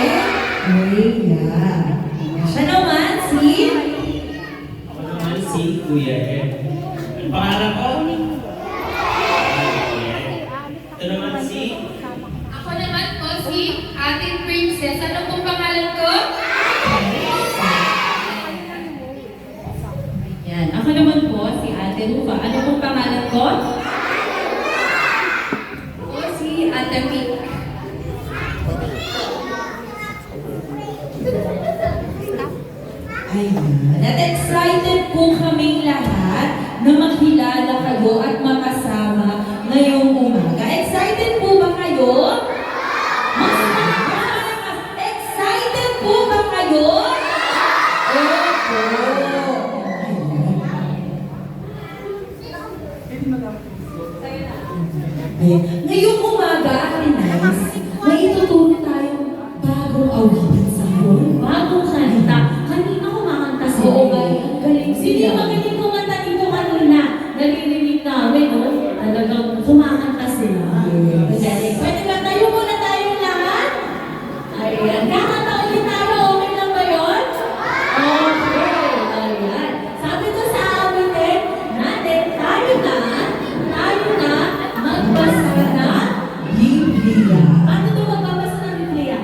Leia. Siya naman si... Ako naman si Kuya Ed. Ang pangalan ko? Ito naman si... Ako naman po si Ate Princess. Ano pong pangalan ko? Yan. Ako naman po, si Ate Rufa. Ano pong pangalan ko? O si Ate Pink. Ayan. At excited po kaming lahat na makilala kayo at makasama ngayong umaga. Excited po ba kayo? Excited po ba kayo? Opo. Ayan. Ngayong umaga, Arinais, may ituturo tayong bagong awitan sa hall. Bagong kanta. Kanina kumakanta sila. Oo nga, galing Hindi sila. magaling kumanta dito kanina. Naririnig namin, no? Talagang kumakanta sila. Magaling. Pwede ba tayo muna tayong lahat? Ayan. Kakanta ulit tayo. Okay lang ba yun? Okay. Ayan. Sabi ko sa awitin natin, tayo na magbasa na Biblia. Paano ito magbabasa ng Biblia?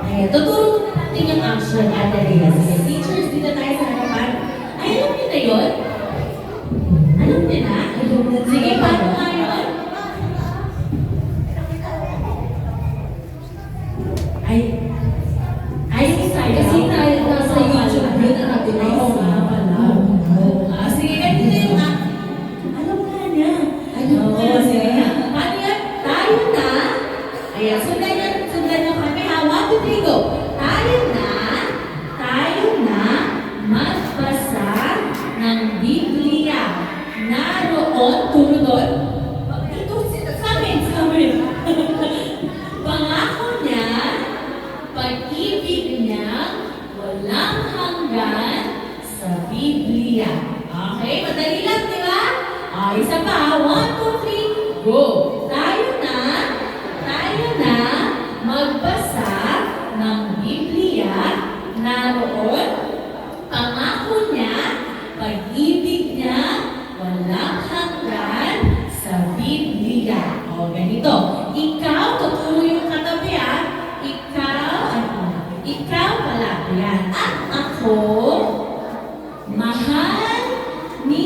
Ayan, tuturo na natin yung action, Ate Rhea. Sige, teachers, dito tayo sa harapan. Ay, alam niyo na yun? Alam niyo na? Sige, paano nga yun? Ay, Kasi tayo nasa YouTube, yun ang natin ay Oo nga pala. Oo nga. Sige, ganito na yung alam nga niya. Oo, sige. Paano yan? Tayo na. Ayan, sundan nyo kami ha. 1, 2, 3, go. Tayo na magbasa ng Biblia. Naroon, turo doon. Ito, sa amin. Pangako niya, pag-ibig niya, walang hanggan sa Biblia. Okay, madali lang, di ba? Isa pa, 1, 2, 3, go! Tayo na magbasa ng Biblia. Naroon, pangako niya, pag-ibig niya, walang hanggan sa Biblia. O, ganito. Ikaw, tuturo yung katabi ikaw pala. Yan. At ako, mahal ni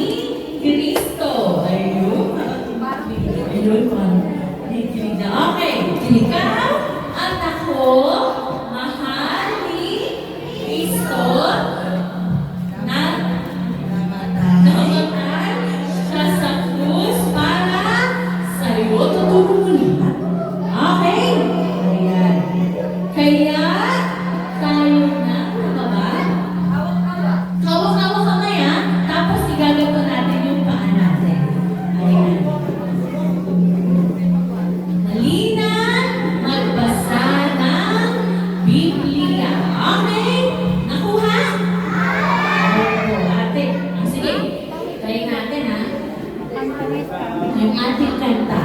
Kristo. Ayun. Ni Kristo. Okay. Ikaw at ako, mahal ni Kristo, na namatay siya sa krus para sa iyo. Tuturo mo lahat. Okay? Ayan. Kaya, tayo na, ano ba? Hawak-hawak kamay ha. Tapos igaganto natin yung paa natin. Ayan. Halina, magbasa ng Biblia. Okay? Nakuha? Opo, ate. Sige, try natin ha. Yung ating kanta.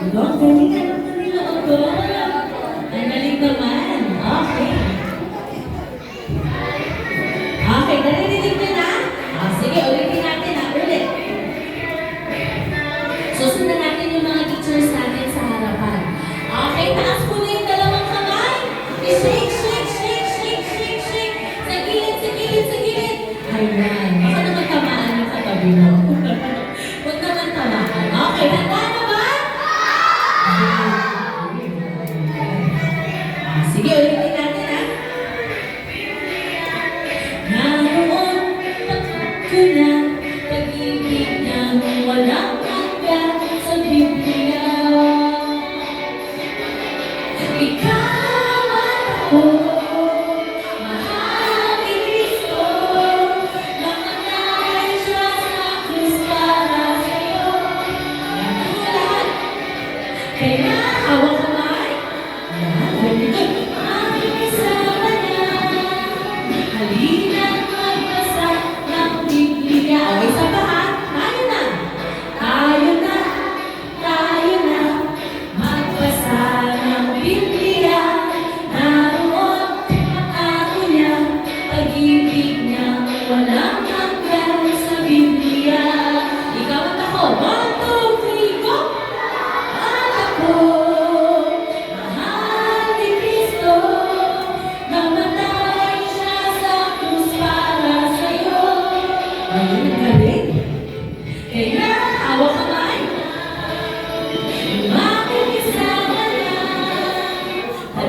Ang galing ka naman nila, Ogo. Ang galing naman. Okay. Okay, naririnig nyo na? Sige, ulitin natin ha. Ulit. Susundan natin yung mga teachers natin sa harapan. Okay, taas po na yung dalawang kamay. I-shake, shake, shake, shake, shake, shake. Sa gilid, sa gilid, sa gilid. Ayan. Baka naman tamaan yung katabi mo. Huwag naman tamaan. Okay, handa na ba? Sige, ulitin natin ha. Naroon, pagkako na, pag-ibig niyang walang hanggan sa Biblia. Ikaw at ako, mahal ni Kristo, namatay siya sa krus para sa iyo. Yan ang lahat. Kaya hawak kamay. Yan, very good. Aming kasama na. Halina magbasa ng Biblia. O, isa pa ha. Tayo na. Tayo na.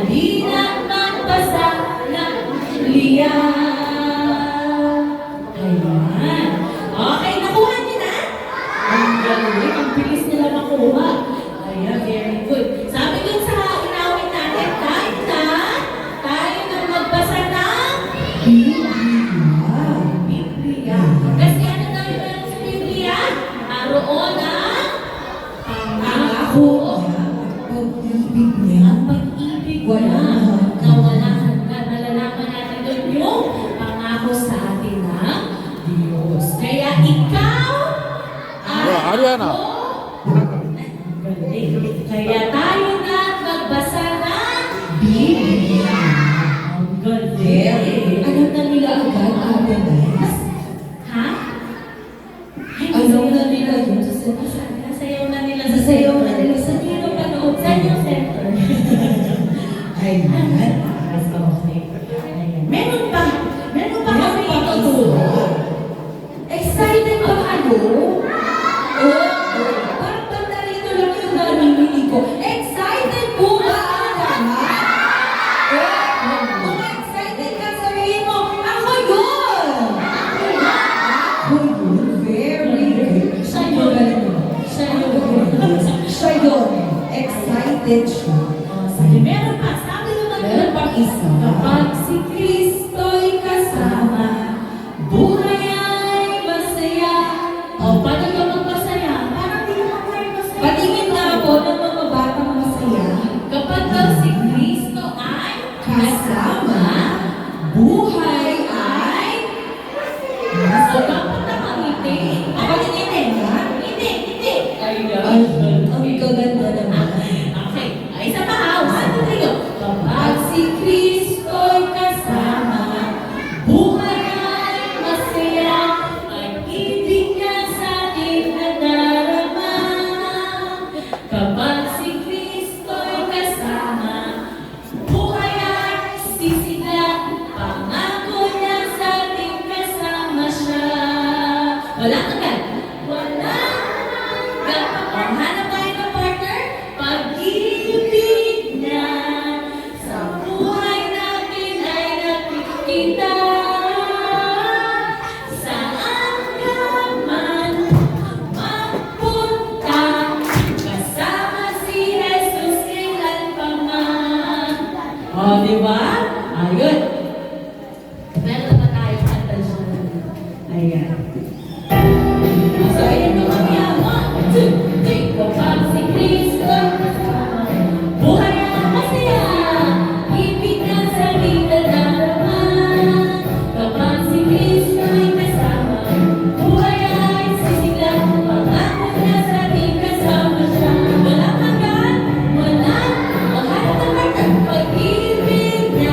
halina't magbasa ng Biblia. Ayan. Okay, nakuha niyo na? Ang galing, ang bilis nila makuha. Ayan, very good. Sabi dun sa inawit natin, tayo na magbasa ng Biblia. Kasi ano daw yung meron sa Biblia? Naroon ang pangako. Pag-ibig niya. Ang pag-ibig Wala. na wala hanggan. Nalalaman natin doon yung pangako sa atin ng Diyos. Kaya ikaw at Ariana. ako, galing. Kaya tayo na magbasa ng Biblia. Ang galing. Alam na nila agad, ate na. Ha? Ay, Alam na nila yun. nasayaw na nila. Nasayaw na nila sa Sino panood? Saan yung center? Ay, man. Meron pa kami Meron pa ituturo. Excited ba kayo? Oo. Parang banda rito lang yung narinig ko. Excited po ba ang lahat? Oo. Kung excited ka, sabihin mo, ako yun! Ako yun. Very good. Siya yun. Siya yun. Excited siya. Sige, meron pa. Sabi naman Meron pang isa. kapag si Kristo'y kasama, buhay ay masaya. O, paano ka magmasaya? Parang di naman kayo masaya. Patingin nga po ng mga batang masaya. Kapag daw si Kristo ay Kasama, buhay ay So, dapat nakangiti. Ako tingin ha? Hindi. Ay, ang gaganda naman. Okay. Isa pa ha. 1, 2, 3, go. Kapag si Kristo'y kasama, buhay ay masaya. Pag-ibig niya sa ating nadarama. Kapag si Kristo'y kasama, buhay ay sisigla. Pangako niya sa ating kasama siya. Wala agad. Wala agad. Ang hanap tayo ng partner, pag-ibig niya sa buhay natin ay nakikita. Saan ka man magpunta, kasama si Jesus kailan pa man. O, di ba? Ayun. Meron na tayong kanta dyan. Ayan. So, ayan na kami. 1, 2, 3. Kapag si Kristo kasama, buhay ang masaya. Ibig na sa vida darama. Kapag si Kristo ay kasama, buhay ay sisigla. Pangako niya sa ating kasama siya. Walang hanggan, walang maghanap ng partner. Pag-ibig niya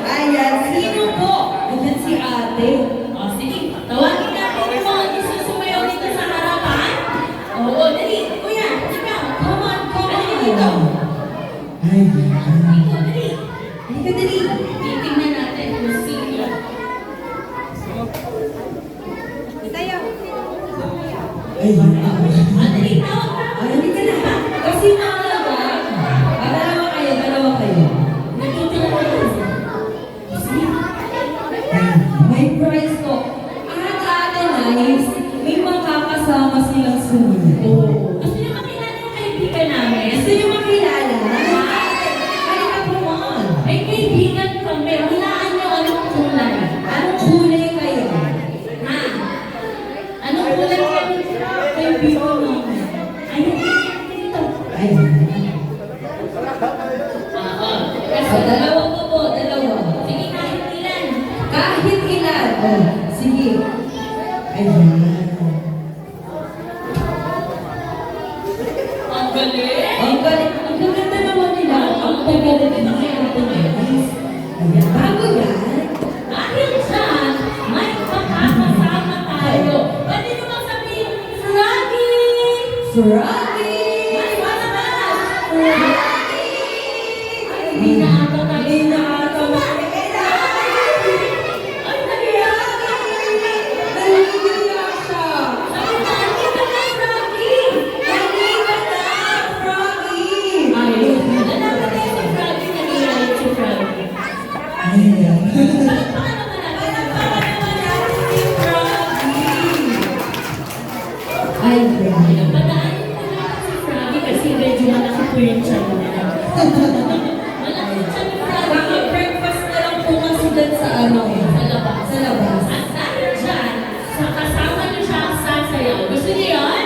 Ayan, sino po? Ayan si ate. O, sige. Tawagin natin yung mga gusto sumayaw dito sa harapan. Oo, dali. Kuya, ikaw. Come on, come Dali on. dito. Ay, Dito, dali. halika dali. Titingnan natin kung sino. Ay, Dali, tawag. ay, halika na. Kasi mahalaga. Dalawa kayo. Nagtutulong ko yun. Sige. May prize ko. At ate nice, may makakasama silang sumunod. Gusto niyo makilala yung kaibigan namin? Gusto niyo makilala? Halika po on. May kaibigan kami. Hulaan niyo anong kulay. Anong kulay kayo? Ha? Anong kulay kayo? Kaibigan namin. Ayun, dito. Ay, Oo. dalawa po, dalawa. Sige, kahit ilan. Kahit ilan. Oh, sige. Ayan. Ang galing. Ang galing. Ang gaganda naman nila. Ang paggaling nila kay Ate Nice. Ayan. Bago yan. Dahil dyan, may makakasama tayo. Pwede nyo bang sabihin, Froggy! Froggy! May malakas! Froggy! Hindi na ata tayo. Hindi na ata. Ay, naiyak! Naliligaw na siya. Sabi na, andito na, Froggy! Naliligaw na, Froggy! Ayun. Nalaman na si Froggy, nag-iayat si Froggy. Ayan. Paano naman natin? Paano naman natin si Froggy? Ay, Froggy. Padaanin mo natin si Froggy kasi medyo malaki po yung tiyan niya. Malaki yung tiyan ni Froggy. Kaka-breakfast na lang po kasi dyan sa ano. Sa labas. Sa labas. At dahil dyan, sa kasama niyo siya ang sasayaw. Gusto niyo yun?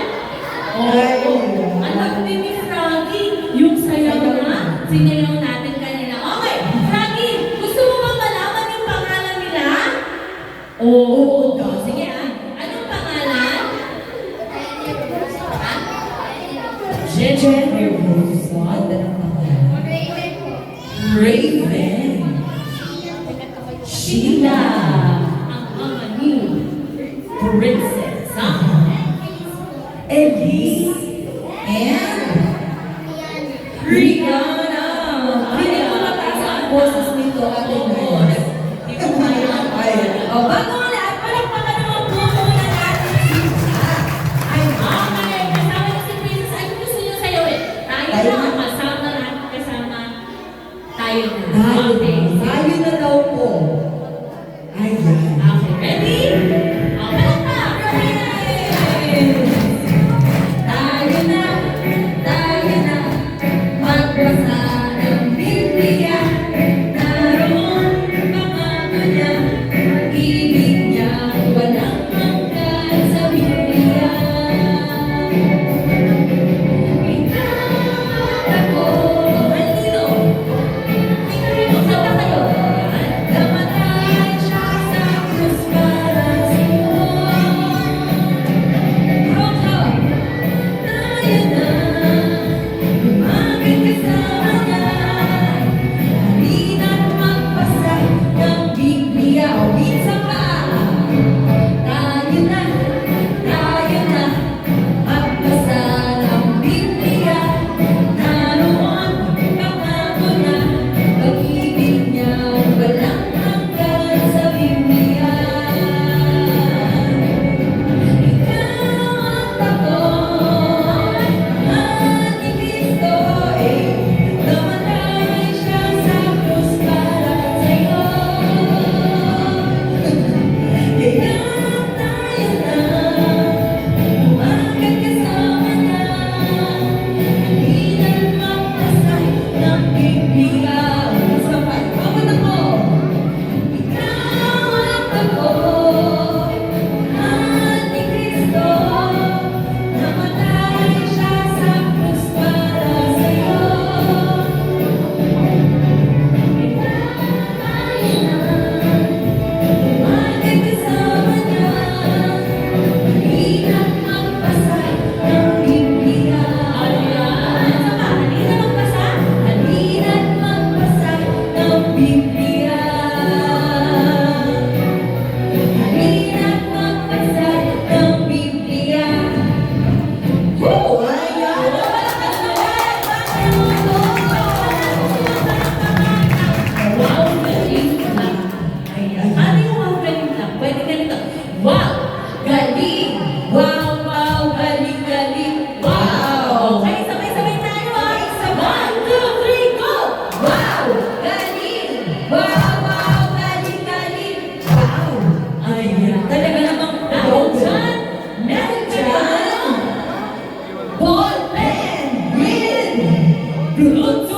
Oo. Alam din ni Froggy, yung sayaw na, sinayaw natin kanina. Okay, Froggy, gusto mo bang malaman yung pangalan nila? Oo. Sige ah. Anong pangalan? Jeje Nervosa. Raven. Sheila. Ang mga new princess. Elise. And Rihanna. Hindi ko mataas ang boses nito, Ate Nice. Ay, oh, bago ang lahat, palakpakan naman po muna natin sila. Ay, Okay, kasama na si Princess. Ano gusto niyo sayawin? Tayo na, kasama na, kasama tayo na. tayo. Okay. Tayo na daw po. Ayan. Okay, ready? Okay na. Tayo na, magbasa ng Biblia. Naroon pangako niya, ibig niya walang hanggan sa Biblia. Ikaw ako, halino. Halino, kanta kayo. Fruits.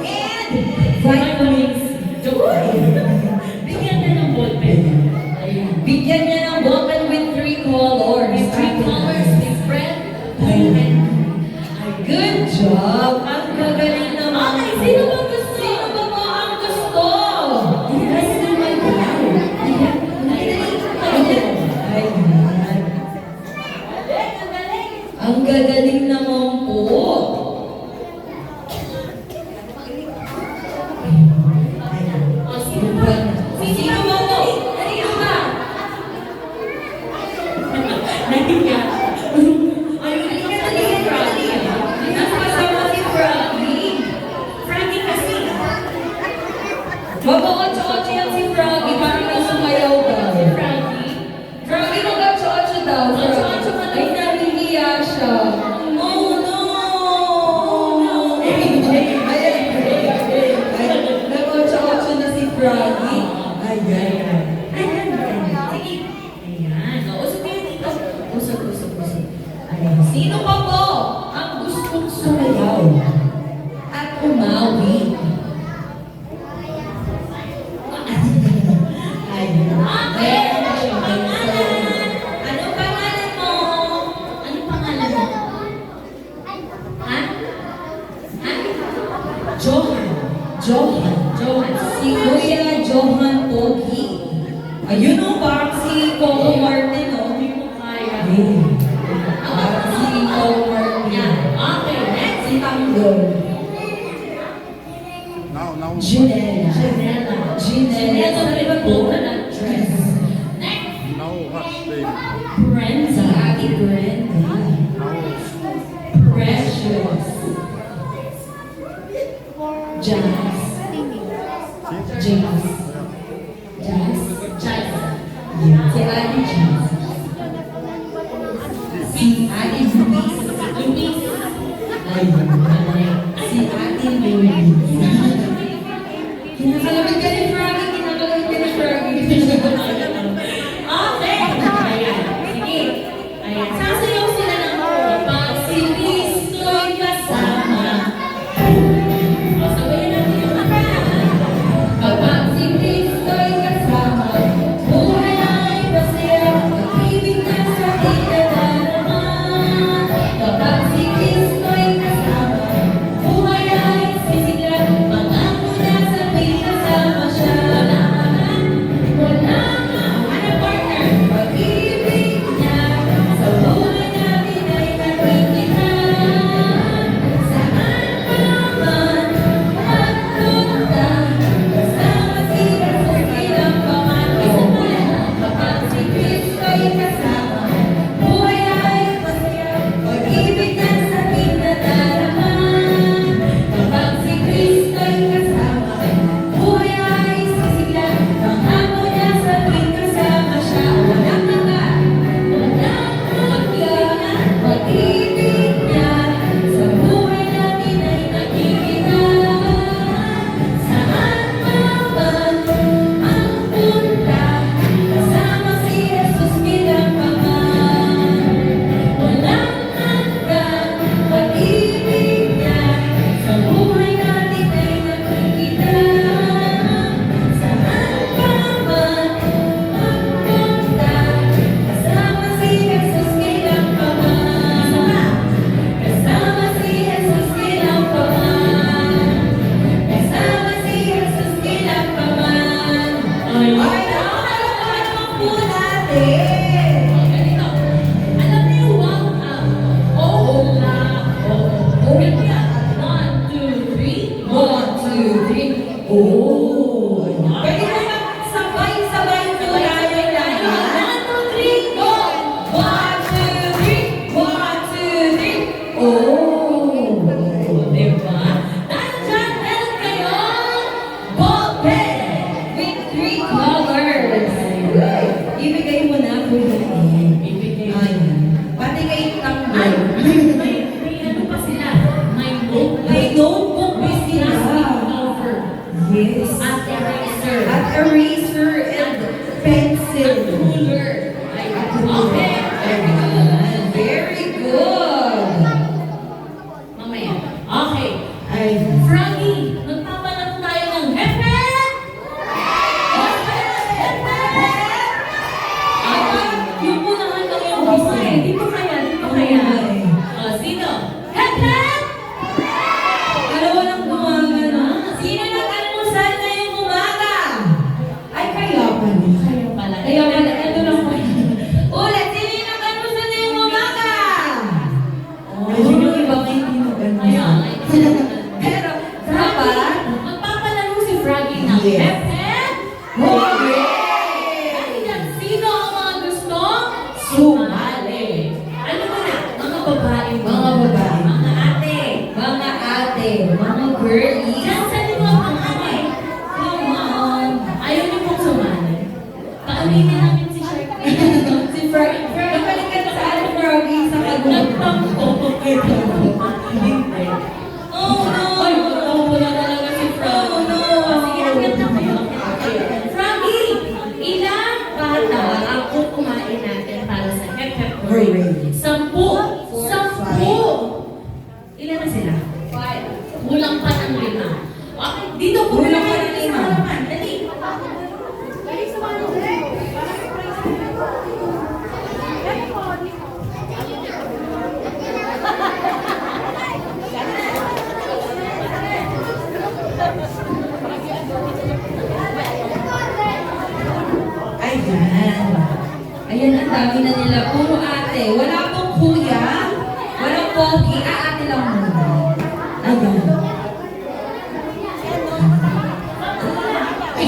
And vitamins. Bigyan na ng ballpen. Ayan. Bigyan niya ng ballpen with 3 colors. With 3 colors, with red, blue, and Good job! Ang gagaling naman. Okay, sino ba gusto? Sino ba mo ang gusto? Yes, naman ko. Ayan. Ang gagaling naman po. O, sino ba? Sino ba mo? Sino ba? Nahiya. Ayun, hindi ka talaga Froggy. Nasa kasama si Froggy. Froggy kasi. Mag-8-8 yan si Froggy. Parang nasumayaw daw. Si Froggy. Froggy mag-8-8 daw. 8-8 ka daw. Ay, nahihiya siya. Oh no! Nag-8-8 na si Froggy. Ayan. Ayan. Sige. Ayan. O, usap kayo dito. Usap. Ayan. Sino pa po ang gustong sumayaw at umawi? Ayan. Okay. Anong pangalan mo? Anong pangalan mo? Ha? Ha? Johan. Johan. Si Kuya Johan Pogi. Ayun o, parang si Coco Martin o. Hindi mo kaya. Parang si Coco Martin. Yan. Okay, next. Si Tanggol. Now. Ginella. Janela. Ginella. Janela po na dress. Next. Now what's name? Si Brenda. Ate Brenda. Precious. Jazz. Jazz. Jazz. Jazz. Si Ate Jazz. Si Ate Luis. Luis. Ayun. Si Ate Luis. Kinakalabit ka ni Froggy. Kinakalabit ka ni Froggy. Okay. Ayan. Sige. Ayan. Sasayaw sila ng kapag si Kristo'y kasama. O, sabayan natin yung kanta. Kapag si Kristo'y kasama, buhay ay masaya, pag-ibig na sa ating nadarama. Kapag si Kristo'y kasama, buhay ay sisigla, pangako na sa kasama siya. Wala ka, ano partner? Pag-ibig niya, sa buhay natin ay nakikita. Saan ka man magpunta, kasama si Jesus ilang pamanaw. Kapag si Kristo'y kasama, buhay ay masaya, pag-ibig na sa ating nadarama. Kapag si Kristo'y kasama, buhay ay sisigla, pangako niya sa ating kasama siya. Walang mangga, pag-ibig niya, sa buhay natin ay nakikita. Saan man ang punta, kasama si Jesus bilang Panginoon. Walang hanggan, pag-ibig niya, sa buhay natin ay nakikita. Saan man ang punta, kasama si Jesus bilang Panginoon. Kasama si Jesus bilang Panginoon. Kasama si Jesus bilang Panginoon. Ay, naman po natin. Ganito. Alam niyo wag ang hola. Ganito yan. 1, 2, 3. 1, 2, 3. Oh! Pwede naman sabay-sabay po tayo lahat. 1, 2, 3, go! 1, 2, 3. 1, 2, 3. Oh! Diba? Dahil dyan, meron kayong ballpen! With 3 colors. Ibigay mo na po yan. Ibigay mo. Ayan. Pati kay Ay, Tanggol. may ano pa sila? May notebook. May notebook pa sila. Plastic cover. Yes. magpapalaro tayo ng hep-hep! Hep-hep! Yung po naman lang yung gusto eh. Dito kaya, dito kaya. Sino? Hep-hep! Dalawa lang bumaga na. Sino nag-almusal ngayong umaga? Ay, kaya pala. Kaya pala. Kaya pala, ito lang po. Ulit, sino yung nag-almusal ngayong umaga? Ay, yun yung iba may hindi nag-almusal. Pero, dapat, Magpapalaro si Froggy ng Yes. hep-hep! hooray! Kaya sino ang mga gusto? Sumali. Ano mo na? Mga babae mo. Mga babae. Mga ate. Mga ate, mga girlies. Diyan sa likod ng ate. Come on. Ayaw niyo pong sumali. Kaaminin namin si Shark. Si Frog, napalikan sa ano, Froggy, sa kagulo. Nagtampo. Oh no! Ay, nagtampo na talaga si Frog. Oh, no. Sige, agad na kayo. Froggy, ilang bata ang kukuhain natin para sa hep-hep Hooray. 10. 10! Ilan na sila? 5. Kulang pa ng 5. Okay, dito po Kulang pa ng 5. naman. Dali. Ayan. Ayan, ang dami na nila. Puro ate. Wala pong kuya. Walang pogi. Ate lang muna. Ayan. Ay,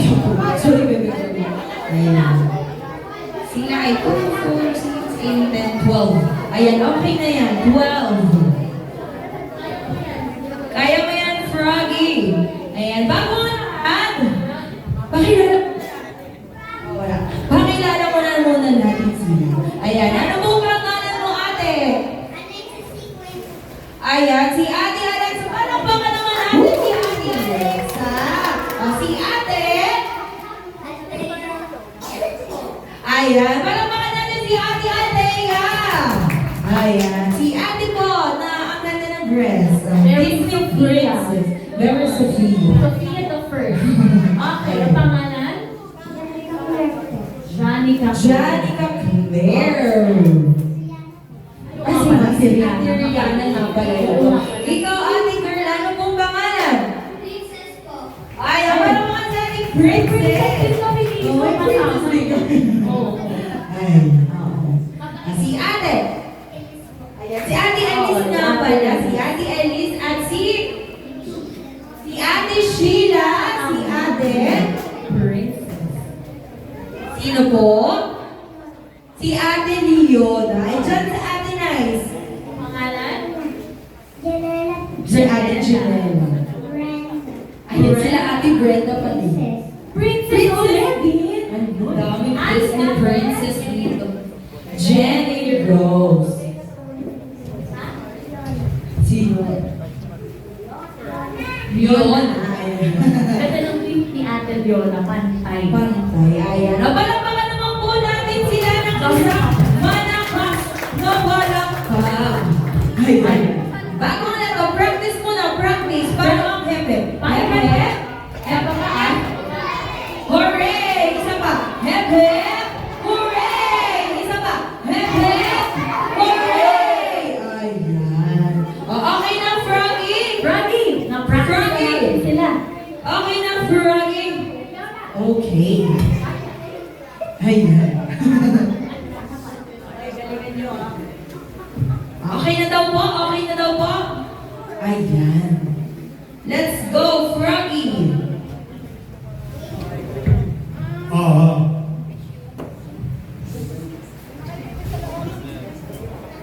sorry, baby. Ayan. Sila ay 2, 4, 6, 8, 10, 12. Ayan, okay na yan. 12. Kaya mo yan, Froggy. Ayan, bago ang lahat. Pakilala. Wala. Pakilala mo na muna natin sila. Ayan, ano po ba ang ngalan mo, ate? Ayan, si Ate Alexa. Paano ba ka naman ate si Ate Alexa? O, si ate. Ayan, paano ba ka natin si Ate Althea? Ayan, si ate po na ang ganda ng dress. Very Disney Sophia. princess. Very Sophia. Sophia the first. Okay, ang pangalan? Janica. Janica Claire. Ay, si Ate Rihanna na pala yun. Ikaw, ate girl, ano pong pangalan? Ay, ang parang mga Janica Princess. Oh, Oo. Ay, si ate. Ayan, si ate Elise na pala. Si ate Elise at si ate Sheila, si ate. Sino po? Si ate Leona. Ay, dyan sa ate Nice. Pangalan? Si ate Janela. Ayan, sila ate Brenda pala. Princess already? Ang daming Disney princess dito. Jenny Rose. Sino? Leona. Ganda ng tweet ni Ate Leona, pantay. Pantay. Ayan. Napalapakan naman po natin sila ng isa. Malakas na walang ka. Ayan. Bago na to, practice muna. Practice. Para ang hepe. Hepe. Hepe ka. Hooray! Isa pa. Hepe. Hooray! Isa pa. Hepe. Hooray! Ayan. O, okay na, Froggy? Froggy! Na-practice Froggy! natin sila. Okay na, Froggy? Okay. Ayan. Okay na daw po? Okay na daw po? Ayan. Let's go, Froggy!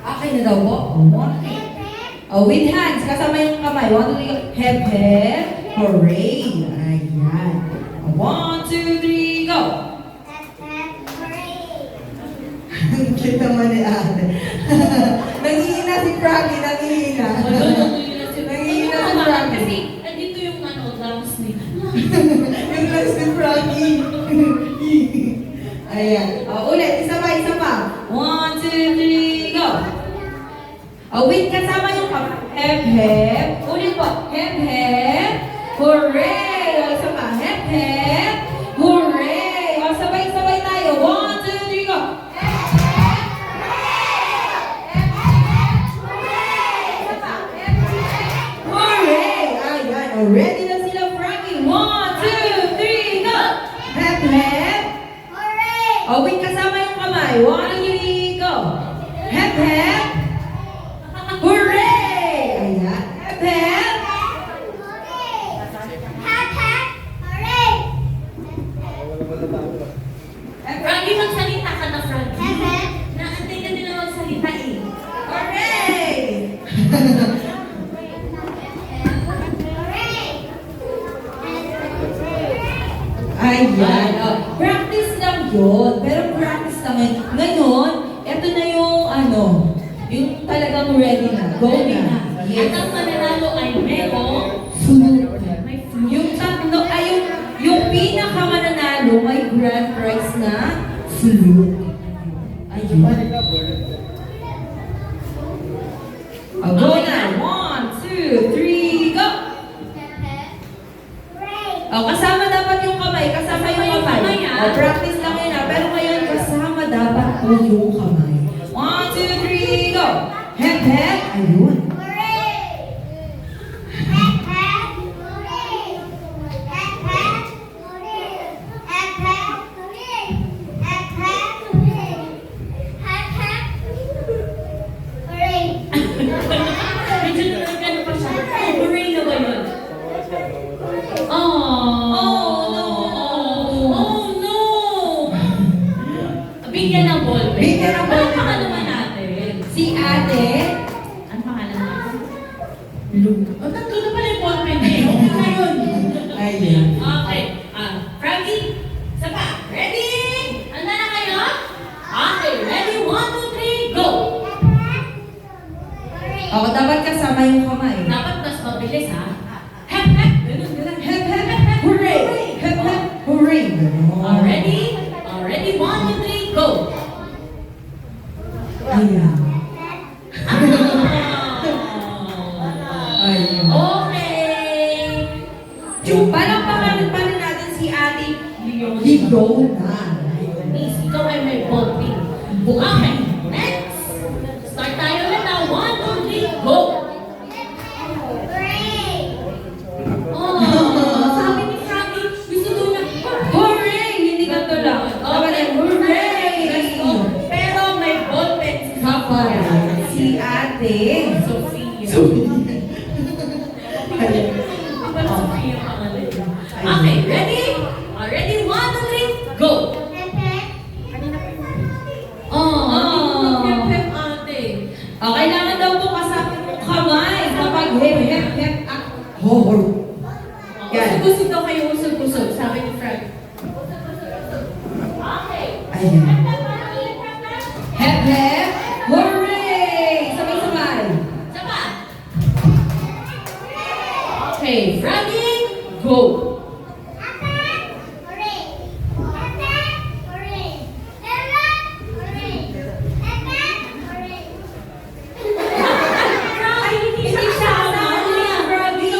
Okay na daw po? Oh, with hands, kasama yung kamay. 1, 2, 3, go. Hep, hep. Hooray! Ayan. 1, 2, 3, go! Ang cute naman ni ate. Nangihina si Froggy, nangihina. Nangihina si Froggy. Kasi, andito yung lungs nila. Yung last ni Froggy. Ayan. Ulit, isa pa, isa pa. 1, 2, 3, go! Wait, kasama yung hep, hep. Ulit po. Hep, hep. Hooray! O, isa pa. Hep, hep. Hooray! O, sabay-sabay tayo. 1, 2, 3, go! Hooray! Ayan. O, ready na sila, Frankie. 1, 2, 3, go! Hep, hep. O, wait, kasama yung kamay. 1, 2, 3, go! Hep, hep. Hooray! Ayan. Hep, hep. Frankie, magsalita ka na, Frankie. Naantay ka nila magsalita eh. Hooray! Ayan. Practice lang yun. Pero practice lang yun. Ngayon, eto na yung yung talagang ready na. Go na. At ang mananalo ay merong Flute. may flute. Yung tatlo, yung pinakamananalo may grand prize na flute. Ayun. Go na. 1, 2, 3, go! Kasama dapat yung kamay. Kasama yung kamay. Practice lang yun Pero ngayon, kasama dapat po yung kamay. 1, 2, 3, go! Hep, hep. Ayun. Medyo nagano pa siya. Hooray na ba yun? Oh no! Bigyan ng ballpen. Bigyan ng ballpen. Ano pangalan naman natin? Si ate. Ano pangalan natin? Lu. Tatlo na pala yung ballpen eh. Okay na yun. Ayun. Okay. Frankie, isa pa. Ready? Handa na kayo? Okay. Ready? 1, 2, 3, go! Dapat kasama yung kamay. Dapat mas mabilis ha? Hep, hep! Ganun, ganun. Hep, hep, hep. Hooray! Hep, hep. Hooray! Ready? Ready? 1, 2, 3, go! Ayan. Ayun. Okay! Paano natin si ate Leona. Leona. Miss, ikaw ay may ballpen. Okay, next! Start tayo ulit na. 1, 2, 3, go! Sabi ni Frankie, gusto doon na. Hooray! Hindi ganito lang. Dapat yan, hooray! Pero may ballpen si Kapal. Si ate. Sophia. Ayun. Kapal Sophia pangalan niya. Okay, ready? Ready? 1, 2, 3, go! Hep, ate. Kailangan daw po kasama yung kamay kapag hep, hep, hep, hor. Yan. Usog-usog daw kayo, usog-usog, sabi ni Frank. Okay. Ayan. Hep, hep, hooray! Sabay-sabay. Saba. Okay, Frankie, go! Hindi siya kasama niya, Robbie.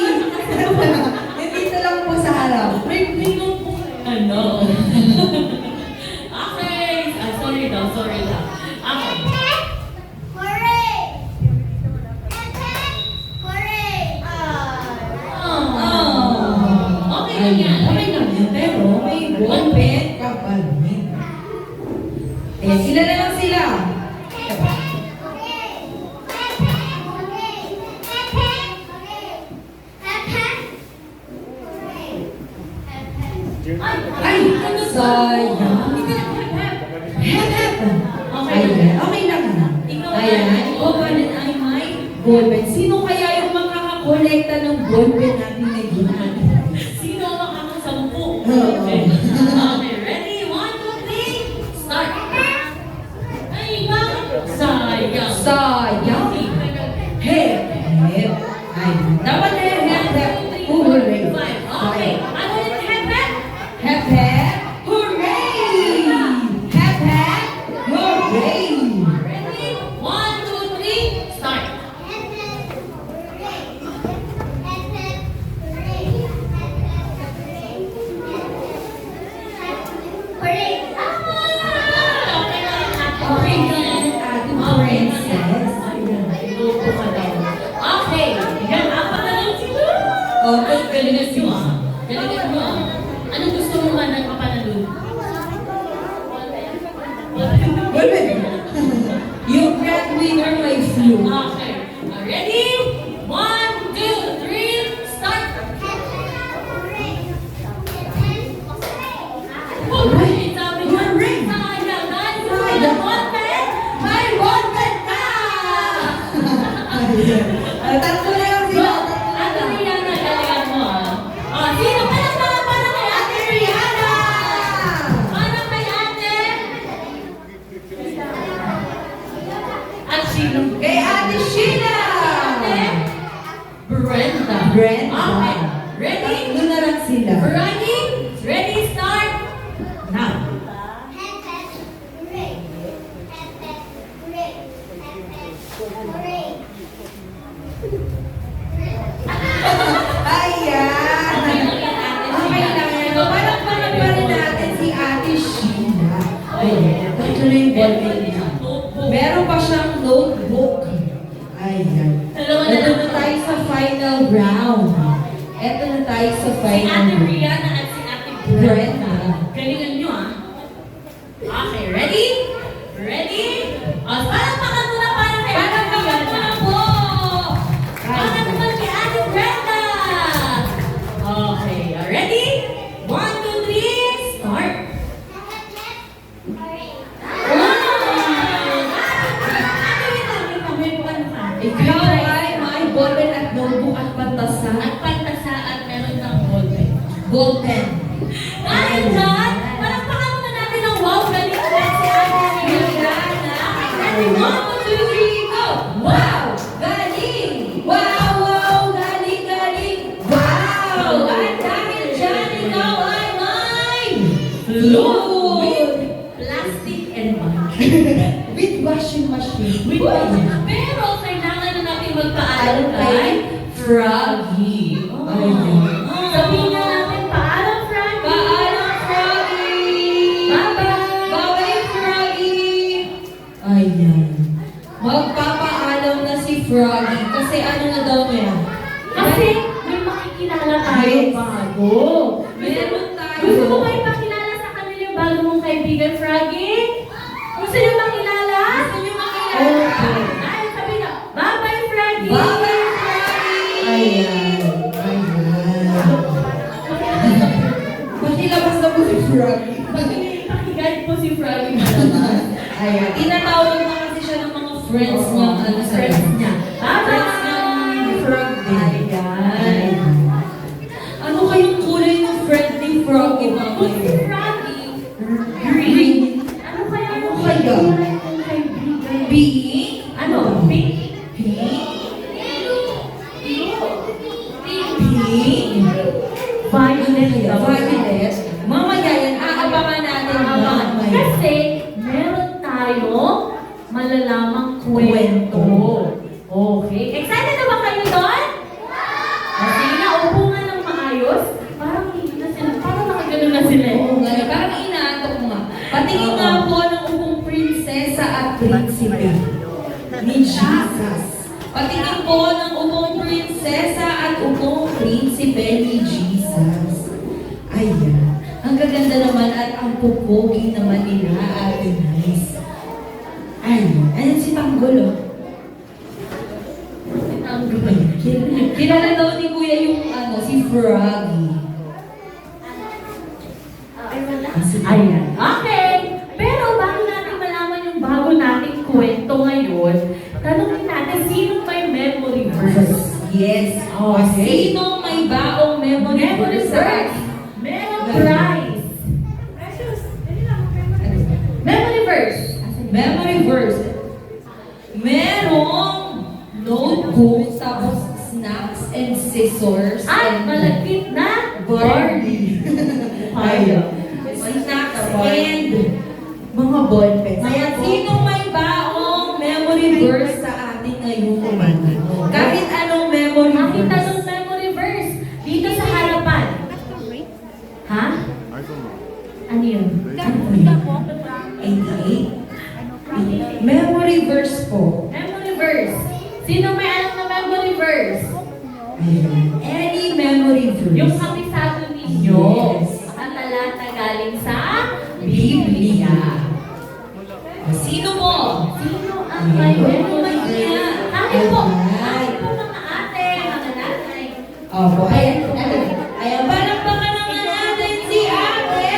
Dito lang po sa harap. May notebook. Ano? Okay. Sorry daw. Okay. Okay lang yan. Okay lang yan. Pero may ballpen kapalmin. Ayan, sila na lang sila. Ay, sayang. Hep, hep. Ayan, okay lang na. Ayan, open ay may ballpen. Sino kaya yung makakakolekta ng ballpen natin ngayon? Sino ang makakasampu? Oo. Okay, ready? 1, 2, 3, start! Ay, bakit? Sayang. Sayang. Hep, hep. Ay, dapat na yung hep, hep. Hooray. Okay, ano yung hep, hep? Hep, hep. Hooray! Hep, hep. Hooray! Ready? 1, 2, 3, start! Galingan nyo ah. Galingan nyo ah. Anong gusto mo man ng kapanalun? Yung grand winner may flu. Okay. Ready? 1, 2, 3, start! Okay, sabi ko, sayang, dahil sa may ballpen, may ballpen ka! Tatlo na yung sila. Ate Rihanna, galingan mo ah. Oh, sino? Palakpakan pa na kay Ate Rihanna! Paano kay Ate? At sino? Kay Ate Sheila. Ate? Brenda. Brenda. Okay. Ready? Tatlo na lang sila. Ready? Ready, start! Now. Ayan. Okay lang yan. Parang pa rin natin si Ate Sheila. Ayan. Tatlo na yung ballpen niya. Meron pa siyang notebook. Ayan. Dalawa na Ito lang. na tayo sa final round. Ito na tayo sa Si final Ate round. Rihanna at si Ate Brenda. Brenda. Galingan nyo ah. Okay, ready? Ready? O, palakpakan mo na para kay Ate Rihanna. po! Palakpakan mo kay Ate Brenda. Okay, ready? 1, 2, 3, start! Ikaw ay may ballpen at notebook at pantasa. At pantasa at meron ng ballpen. Ballpen. Dahil dyan, palakpakan muna natin ang wow galing po si Ate Rihanna. Ready? 1, 2, 3, go! Wow! Galing! Wow! Wow! Galing! Galing! Wow! At dahil dyan, ikaw ay may flute! Plastic and mud. With washing machine. With Pero kailangan na natin magpaalam kay Froggy. Ayun. Sabihin na natin, paalam Froggy! Paalam, Froggy! Bye-bye! Bye-bye, Froggy! Ayan. Magpapaalam na si Froggy kasi ano na daw niya? Kasi may makikilala tayo Yes. bago. Meron tayo. Gusto mo ba ipakilala sa kanila yung bago mong kaibigan, Froggy? Gusto niyo makilala? Gusto niyo makilala? Okay. Ay, sabi na, bye-bye, Froggy! Bye-bye, Froggy! Ayan. Ayan. Pakilabas na po si Froggy. Pakigalit po si Froggy malaman. Ayan. Tinatawag na kasi siya ng mga friends niya. Ano sa Friends niya. Friends niya ni Frog din. Ayan. Ano kayong kulay ng friend ni Froggy, Kung si mamaya? Froggy, Green. ano kaya Ano yung kaya? kulay ng kaibigan? Pink? Ano? Pink? Pink? Pink? Violet daw. Violet? Mamaya yan, aabangan natin mamaya. Kasi meron tayo malalamang kwento. Okay. Excited na ba kayo doon? Kasi na, upo nga ng maayos. Parang hindi na sila, parang nakagano na sila. Oo nga, parang inaantok mo nga. Patingin nga po ng upong prinsesa at prinsipe ni Jesus. Patingin po ng upong prinsesa at upong prinsipe ni Jesus. Ayan. Ang gaganda naman at ang pupogi naman nila at nice. Ayan. Ayan si Tanggol, oh. Kilala daw ni Kuya yung si Froggy. Ayan. Okay. Pero bago natin malaman yung bago nating kwento ngayon, tanungin natin, sino may memory verse? Yes. Okay. Sino may baong memory Memory verse? verse. Meron prize. Memory verse. Memory verse. Merong notebook, tapos snacks and scissors At and malagkit na Barbie. Ayaw. Snacks and mga ballpens. Ayan, sino may baong memory verse sa atin ngayong umaga? Kahit anong memory Nakita verse. ng memory verse dito sa harapan. Ha? Ano yun? 88? Memory verse po. Memory verse. Sino may alam na memory verse? Ayan. Any memory memory verse? Yung kabisado ninyo. Yes. Ang talata galing sa Biblia. Sino mo? Sino ang may memory verse? Kahit po, Alright. kahit po mga ate, mga nanay. Opo, ayan, palakpakan naman natin si ate!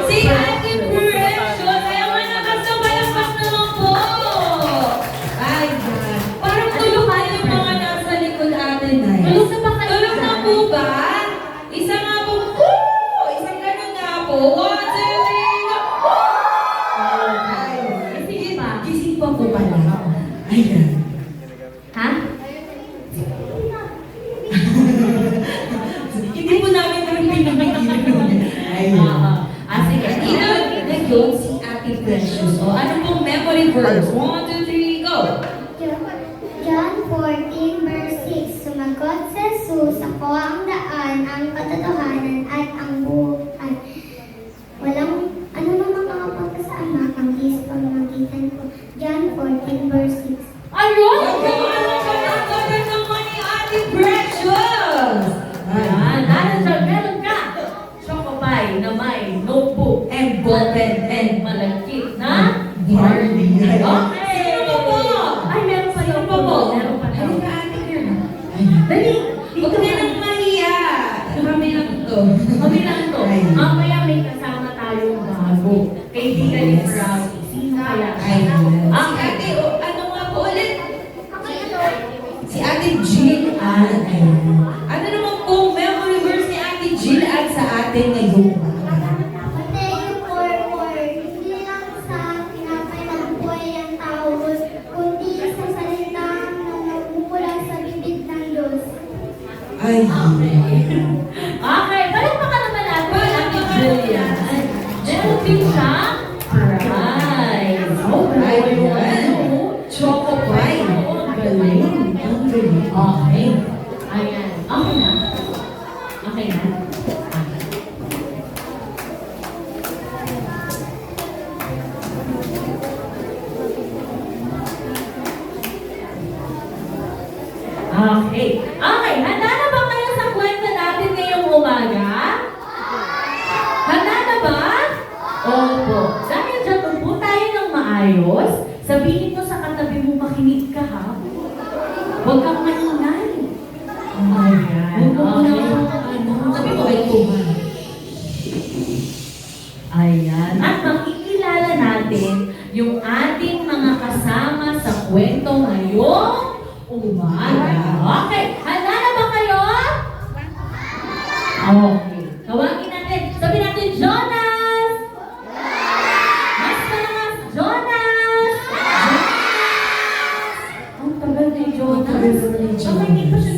Si ate Precious! Ayaw nga nakasabay-palakpak naman po! Ay, God. Parang tulog na yung mga nasa likod ate na Tulog na ba kayo Tulog na dyan? po ba? Isa nga po, woo! Isang ganun nga po. 1, 2, 3, go! Woo! Ay, Sige pa. gising pa po pala. Ayan. Ha? Hindi po namin naman pinamigil. Ayun. Sige. Dito, nag-yun si Ate Precious. O, ano pong memory verse? 1, 2, 3, go! John 14 verse 6, sumagot si Jesus, ako ang daan, ang katotohanan at ang buhay. Walang ano namang makapunta sa Ama, ang sa pamamagitan ko. John 14 verse 6. Ayun! Ano ba naman naman ni Ate Precious? Ayan, dahil meron ka. Choco pie na may notebook And ballpen and malagkit na Barbie. Okay! Sino po? Ay, meron pa Sino yung po po? Meron pa daw. Halika ate girl. Dali! Huwag ka nang mahiya. Kami lang to. Kami lang to. Ay. Mamaya may kasama tayong bago. Kaibigan ni Brownie. Sino kaya? Ay, si ate, ano nga po ulit? Si Ate Jill Ann. Ano naman pong memory verse ni Ate Jill Ann sa atin ngayong umaga? Mateo 4:4, hindi lang sa tinapay ng buhay ang tao, kundi sa salitang namumula sa bibig ng Diyos. Ay, Okay, palakpakan naman natin ang ating Palakpakan Julia. natin. Meron din siyang prize. Oh, Ay, ano? yan. Choco pie. Oo, ang galing. Ang galing. Okay. Ayan. Okay na. Okay na. Okay. Okay. Handa na ba kayo sa kwento natin ngayong umaga? Handa na ba? Opo. Dahil dyan, upo tayo ng maayos. Sabihin mo sa katabi mo, makinig ka ha. Huwag kang maingay. Ayan. Huwag mo na Okay. sabi ko ay tuhan. Ayan. At makikilala natin yung ating mga kasama sa kwento ngayong umaga. Okay. Handa na ba kayo? Okay. Tawagin natin. Sabi natin, Jonas! Mas malakas, Jonas! Ang tagal ni Jonas. Bakit hindi pa siya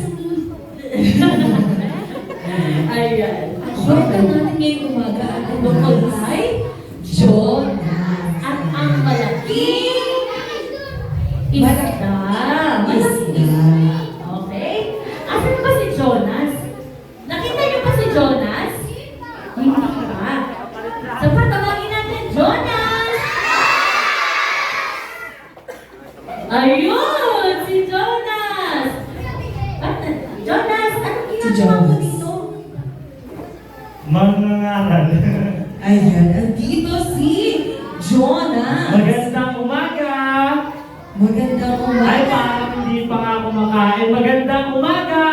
Ayan. Kwento natin ngayong umaga. Ang tungkol ay Jonas. At ang malaking isda. Malaking Isda. Okay? Asan ba si Jonas? Nakita niyo ba si Jonas? Hindi pa. So, patawagin natin, Jonas! Ayun! Si Jonas! Jonas, anong ginagawa mo Jonas. dito? Mangangaral. Ayan, andito si Jonas. Magandang umaga! Magandang Ay, umaga. parang hindi pa nga kumakain. Magandang umaga!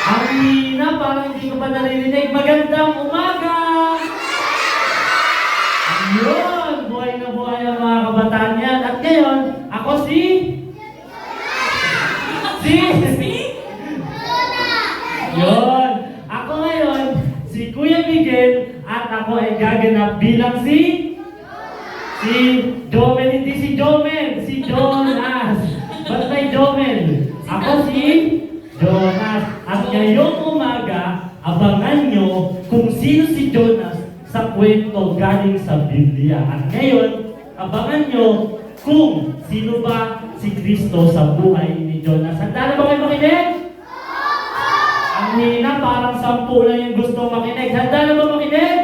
Ang hina, parang hindi ko pa naririnig. Magandang umaga! Ayun! Buhay na buhay ang mga kabataan yan. At ngayon, ako si... Yun! Ako ngayon, si Kuya Miguel, at ako ay gaganap bilang si Jomel, hindi si Jomel, si Jonas. Ba't may Jomel? Ako si Jonas. At ngayong umaga, abangan nyo kung sino si Jonas sa kwento galing sa Biblia. At ngayon, abangan nyo kung sino ba si Kristo sa buhay ni Jonas. Handa na ba kayo makinig? Ang hina, parang 10 lang yung gusto makinig. Handa na ba makinig?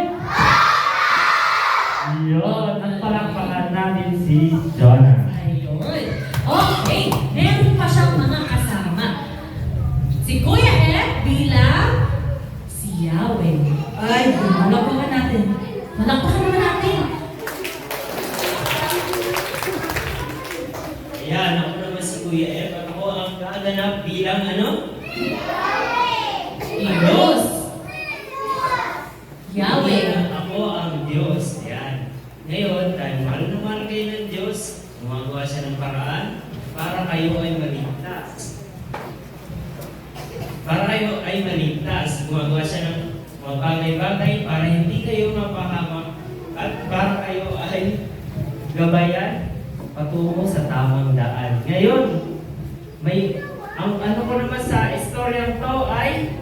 Yun, at palakpakan natin si Jonas. Ayun. Okay, meron pa siyang mga kasama. nagaganap bilang ano? Diyos. Yahweh. Ako ang Diyos. Yan. Ngayon, dahil mahal na mahal kayo ng Diyos, gumagawa siya ng paraan para kayo ay maligtas. Para kayo ay maligtas, gumagawa siya ng mga bagay-bagay para hindi kayo mapahamak at para kayo ay gabayan patungo sa tamang daan. Ngayon, ang ano ko naman sa istoryang to ay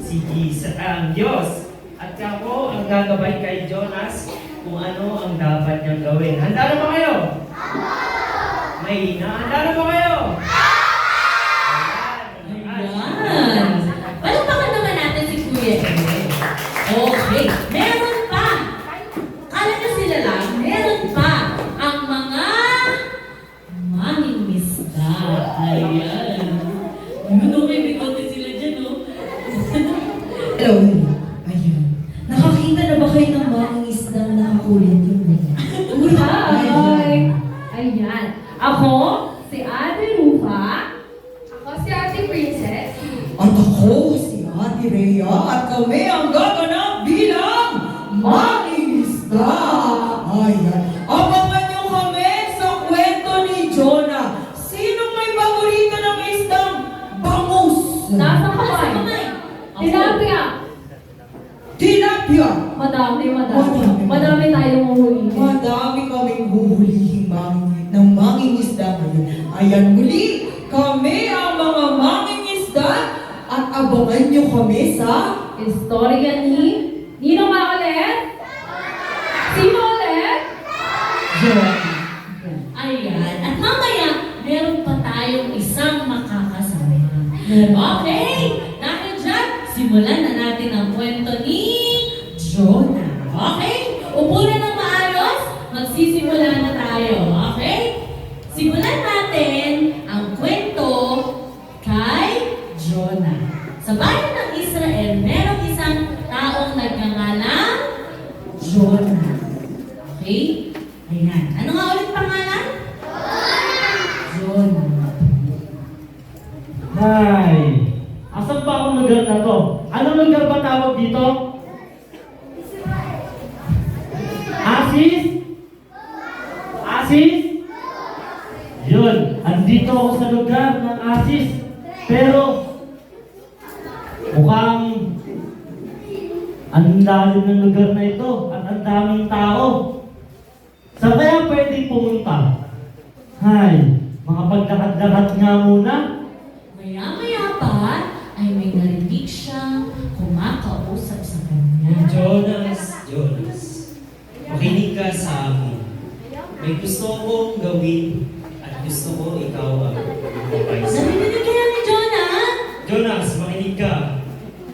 si Jesus, ang Diyos. At ako ang gagabay kay Jonas kung ano ang dapat niyang gawin. Handa na ba kayo? May handa na ba kayo? Ayan. Palakpakan naman natin si Kuya Ed. Okay. Meron pa. Kala nyo sila lang, meron pa ang mga mangingisda. Ayan. May bigote sila dyan, no? Hello. Ayun. Nakakita na ba kayo ng mga isdang nakakulit yung Hi! Ayan. Ako, si Ate Rufa. Ako si Ate Princess. At ako, si Ate Rhea, at kami ang gaganap bilang mangingisda. Ayan. Abangan niyo kami sa kwento ni Jonah. Sinong may paborito ng isdang bangus? Nasa Nasa kamay. kamay. Tilapia. Tilapia. Madami. Madami. Madami tayong uhulihin. Madami kaming huhulihin ng mangingisda ngayon. Ayan muli, kami ang mga mangingisda at abangan niyo kami sa Istorya ni Nino nga ulit? Sino ulit? Jonah. Ayan. At mamaya, meron pa tayong isang makakasama. Okay. Dahil dyan, simulan na natin ang kwento ni Jonah. Okay? Upo na ng maayos. Magsisimula na tayo. Okay? Simulan natin ang kwento kay Jonah. Sa bayan ng Israel, merong isang taong nagngangalang Jonah. Okay? Ayan. Ano nga ulit pangalan? Jonah. Hay! Asan ba akong lugar na to? Anong lugar ba tawag dito? Asis? Asis? Yun, andito ako sa lugar ng Asis. Pero, mukhang ang lalim ng lugar na ito at ang daming tao. Saan kaya pwedeng pumunta? Hay, mga paglakad-lakad nga muna. Maya-maya pa ay may narinig siyang kumakausap sa kanya. Jonas, makinig ka sa akin. May gusto kong gawin at gusto ko ikaw ang magpapay sa akin. Narinig kaya ni Jonah? Jonas, makinig ka.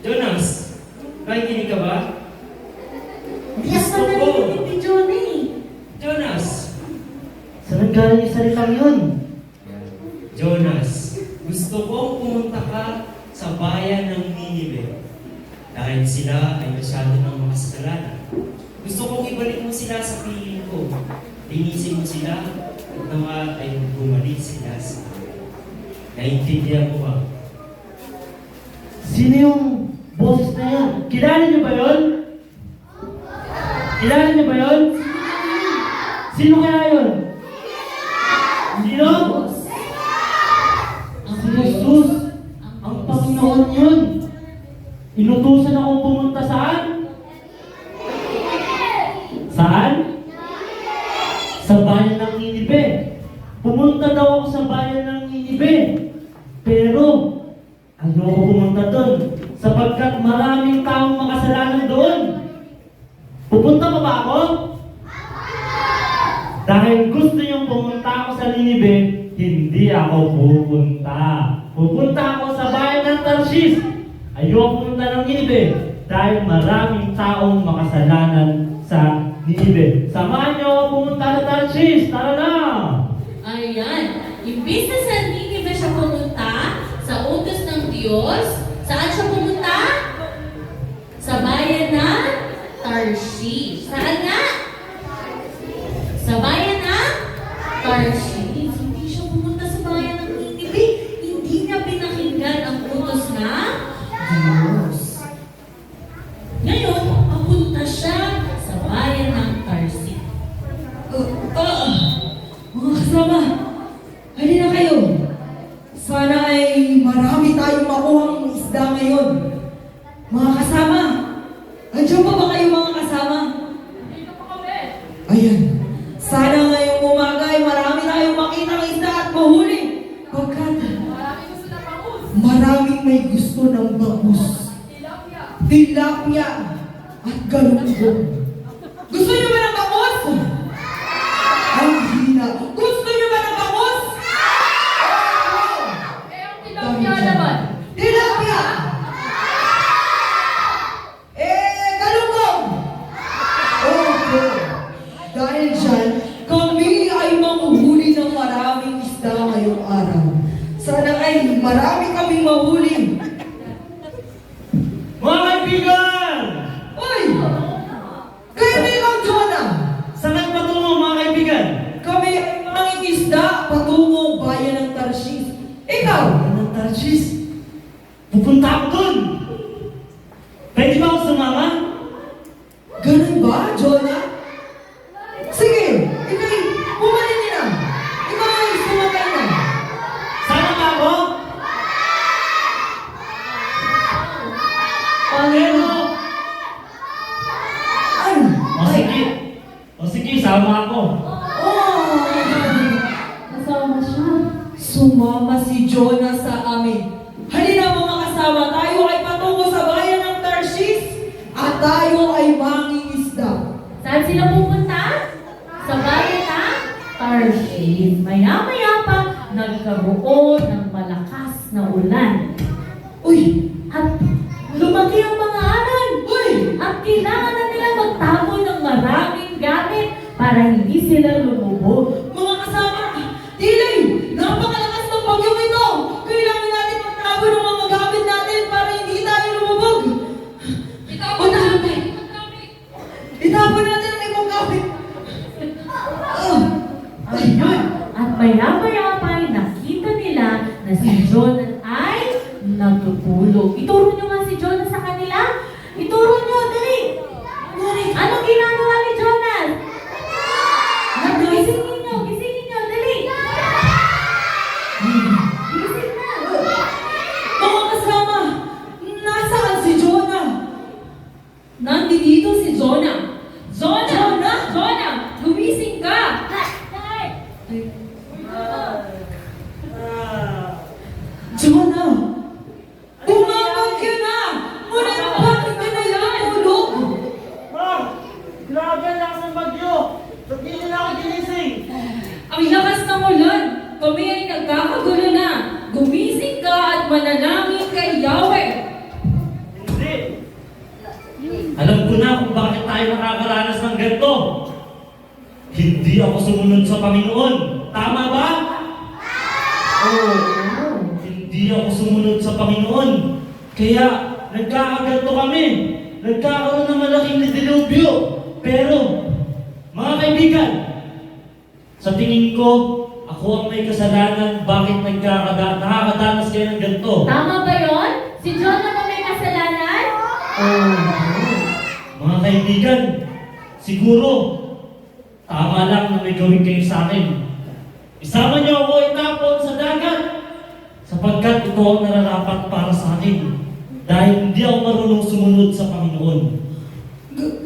Jonas, nakikinig ka ba? Hindi ako narinig ni Jonah eh. Jonas, Saan galing yung salitang yun? Jonas, gusto kong pumunta ka sa bayan ng Ninive dahil sila ay masyado ng makasalanan. Gusto kong ibalik mo sila sa piling ko. Linisin mo sila at nawa ay bumalik sila sa akin. Naintindihan mo ba? Sino yung boses na yan? Kilala niyo ba yun? Kilala niyo ba yun? Sino kaya yun? Sino? Si Jesus. Ang Panginoon yun. Inutusan akong pumunta saan? Saan? Sa bayan ng Ninive. Pumunta daw ako sa bayan ng Ninive. Pero, ayoko pumunta doon sapagkat maraming taong makasalanan doon. Pupunta pa ba ako? Dahil gusto niyong pumunta ako sa Ninive, hindi ako pupunta. Pupunta ako sa bayan ng Tarshish. Ayoko pumunta ng Ninive dahil maraming taong makasalanan sa Ninive. Samahan niyo ako pumunta sa Tarshish. Tara na! Ayan. Imbis na sa Ninive siya pumunta, sa utos ng Diyos, saan siya pumunta? Sa bayan ng Tarshish. Saan nga? Sa bayan ng Tarshish. Hindi siya pumunta sa bayan ng Ninive. Hindi niya Sana ay marami tayong makuhang isda ngayon. Mga kasama, andiyan pa ba kayo mga kasama? Dito pa kami. Ayan. Sana ngayong umaga ay marami tayong makitang isda at mahuli. Pagkat Marami gusto na bangus. maraming may gusto ng bangus, Tilapia. tilapia, at galunggong. Gusto niyo ba ng bangus? Ang hina. Gusto niyo ba ng bangus? Eh, ang tilapia naman. Tilapia! Galunggong! Opo. Dahil dyan, kami ay manguhuli ng maraming isda ngayong araw. Sana ay marami kaming mahuli. Mga kaibigan! Uy! Kayo na ikaw, Jonah! Saan kayo patungo mga kaibigan? Kami ay manging isda patungong bayan ng Tarshish. Ikaw! Ng Tarshish. Pupunta ako dun! Pwede ba ako sumama? Ganun ba, Jonah? Sige, ikay, bumalik niyo na. Ikaw ay sumakay na. Sana ba ako? Pero, Ay! o sige, sama ako. Oh! Kasama siya. Sumama si Jonah sa amin. Halina mga kasama, tayo ay patungo sa bayan ng Tarshish at tayo ay mangingisda. Saan sila pupunta? Sa bayan ng Tarshish. Maya-maya pa, nagkaroon ng malakas na ulan. Uy! At lumaki ang mga alon. Uy! At kailangan na nila magtago ng maraming gamit para hindi sila lumubog. Mga kasama, Tilay! Napakalakas ng bagyong ito! Kailangan natin magtago ng mga gamit natin para hindi tayo lumubog! Itapon natin! Itapon natin ang ibang gamit! Ayun! At maya-maya pa ay nakita nila na si Jonah ay natutulog. Ituro nyo nga si Jonah sa kanila. Ituro nyo, dali! Anong ginagawa ni Jonah? Gisingin nyo, dali! Gising na! Mga kasama, nasaan si Jonah? Nandito si Jonah. Jonah! Gumising ka! Jonah! Bumabagyo na! Ngunit bakit ka na natulog? Ma'am! Grabe ang lakas ng bagyo! Ba't hindi na ako ginising? Ang lakas ng ulan! Kami ay nagkakagulo na! Gumising ka at manalangin kay Yahweh! Hindi! Alam ko na kung bakit tayo nakakaranas ng ganito. Hindi ako sumunod sa Panginoon. Tama ba? Oo. Hindi ako sumunod sa Panginoon. Kaya nagkakaganto kami. Nagkakaroon ng malaking dilubyo. Pero, mga kaibigan, sa tingin ko, ako ang may kasalanan bakit nakakadanas kayo ng ganito. Tama ba yon? Si Jonah ba may kasalanan? Mga kaibigan, siguro, tama lang na may gawin kayo sa akin. Isama niyo ako itapon sa dagat sapagkat ito ang nararapat para sa akin dahil hindi ako marunong sumunod sa Panginoon.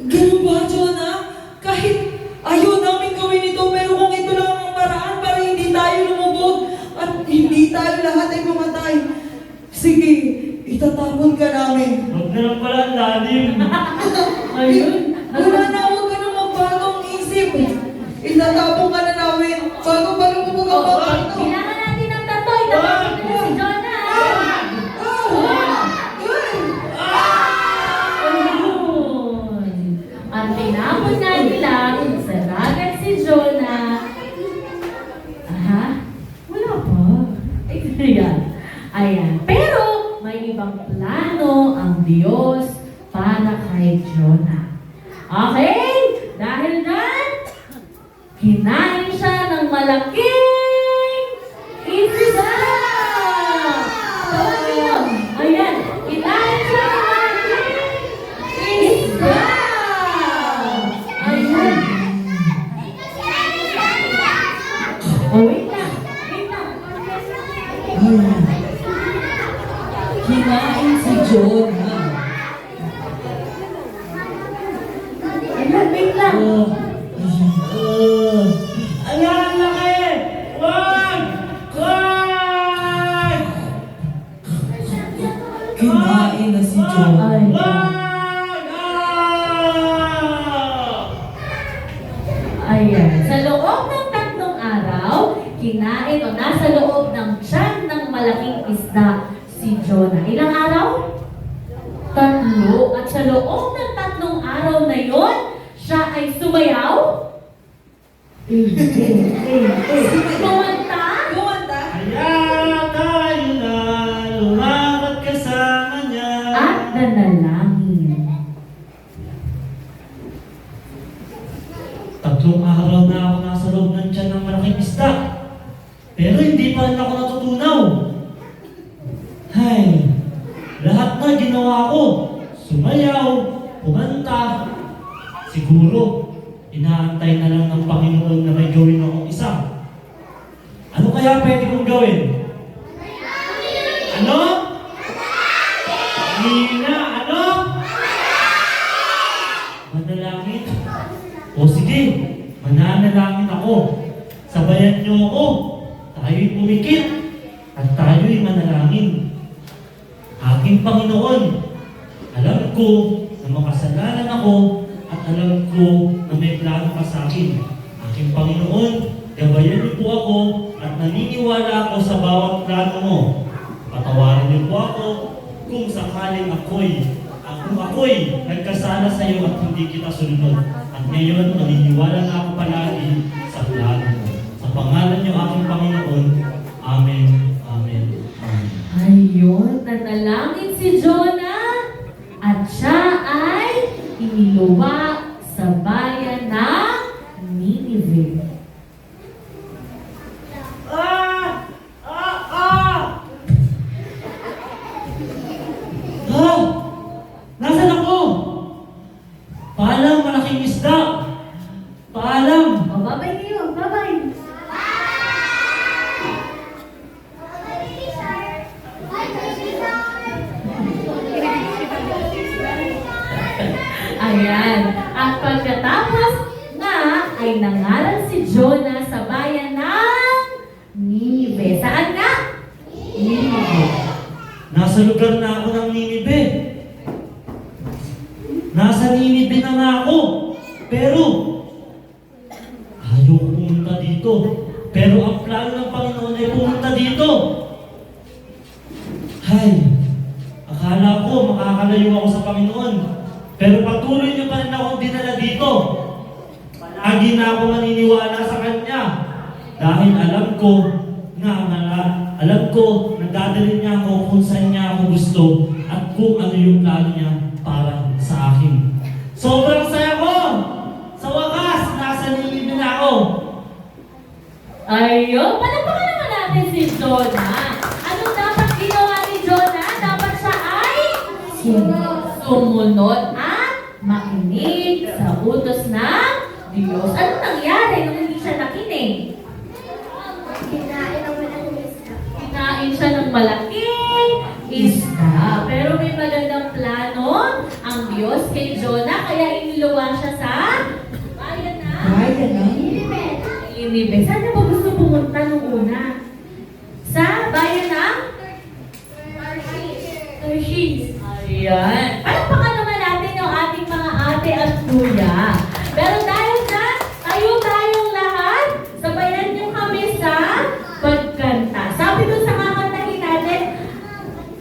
Ganun ba, Jonah? Kahit ayaw namin gawin ito, pero kung ito lang ang paraan para hindi tayo lumubog at hindi tayo lahat ay mamatay, sige, itatapon ka namin. Huwag na lang pala ang lalim. Ayun. Wala na, huwag ka na magbagong isip. Itatapon ka na namin bago pa lumubog ang baka ito. Kailangan natin ng tatoy. Tapos si Jonah. Ayun. At tinapon nga nila sa dagat si Jonah. Aha. Wala pa. Ayan. Ayan. Pero may ibang plano ang Diyos para kay Jonah. Okay? Dahil dyan, kinain siya ng malaking isda! Tawagin niyo. Ayan. Kinain siya ng malaking isda! Ayan. Oh, wait lang. Wait lang. Kinain si Jonah. Ayun, wait lang. Ayan, laki! Wag! Wag! Kinain na si Jonah. Ay, Wag! ayan. Sa loob ng 3 araw, kinain o nasa loob ng tiyan ng malaking isda si Jonah. Ilang araw? 3. At sa loob ng 3 araw na yon, siya ay sumayaw? Kumanta? Kumanta? Kaya tayo na lumakad kasama niya. At nanalangin. 3 araw na ako nasa loob ng tiyan ng malaking isda. Pero hindi pa rin ako natutunaw. Hay, lahat na ginawa ko. Sumayaw, kumanta. Siguro, inaantay na lang ng Panginoon na may gawin akong isa. Ano kaya pwede kong gawin? Ano? Nina, ano? Manalangin? O sige, mananalangin ako. Sabayan niyo ako. Tayo'y pumikit at tayo'y manalangin. Aking Panginoon, alam ko na makasalanan ako at alam ko na may plano ka sa akin. Aking Panginoon, gabayan niyo po ako at naniniwala ako sa bawat plano mo. Patawarin niyo po ako kung sakaling ako'y nagkasala sa iyo at hindi kita sunod. At ngayon, naniniwala na ako palagi sa plano mo. Sa pangalan niyo, aking Panginoon. Amen. Amen. Amen. Ayun, nanalangin si Jonah at siya ay iniluwa sa bayan ng Nineveh. Ah! Ah! Ah! Ah! Nasaan ako? Paalam, malaking isda! Paalam! O, babay kayo, babay. Ayan. At pagkatapos na ay nangaral si Jonah sa bayan ng Nineveh. Saan nga? Nineveh. Nasa lugar na ako ng Nineveh. Nasa Nineveh na nga ako. Pero, ayaw ko pumunta dito. Pero ang plano ng Panginoon ay pumunta dito. Hay, akala ko makakalayo ako sa Panginoon. Pero patuloy niyo pa rin akong dinala dito. Palagi na ako maniniwala sa Kanya. Dahil alam ko na dadalhin niya ako kung saan niya ako gusto at kung ano yung plano niya para sa akin. Sobrang saya ko! Sa wakas, nasa Nineveh na ako. Ayun, palapakan naman natin si Jonah. Anong dapat ginawa ni Jonah? Dapat siya ay sumunod at makinig sa utos ng Diyos. Ano nangyari nung hindi siya nakinig? Kinain siya ng malaking isda. Pero may magandang plano ang Diyos kay Jonah, kaya iniluwa siya sa bayan na Nineveh. Saan na ba gusto pumunta nung una? Sa bayan ng Tarshish. Ayan. Palakpakan naman natin yung ating mga ate at kuya. Pero dahil na tayong lahat, sabayan niyo kami sa pagkanta. Sabi doon sa kakantahin natin,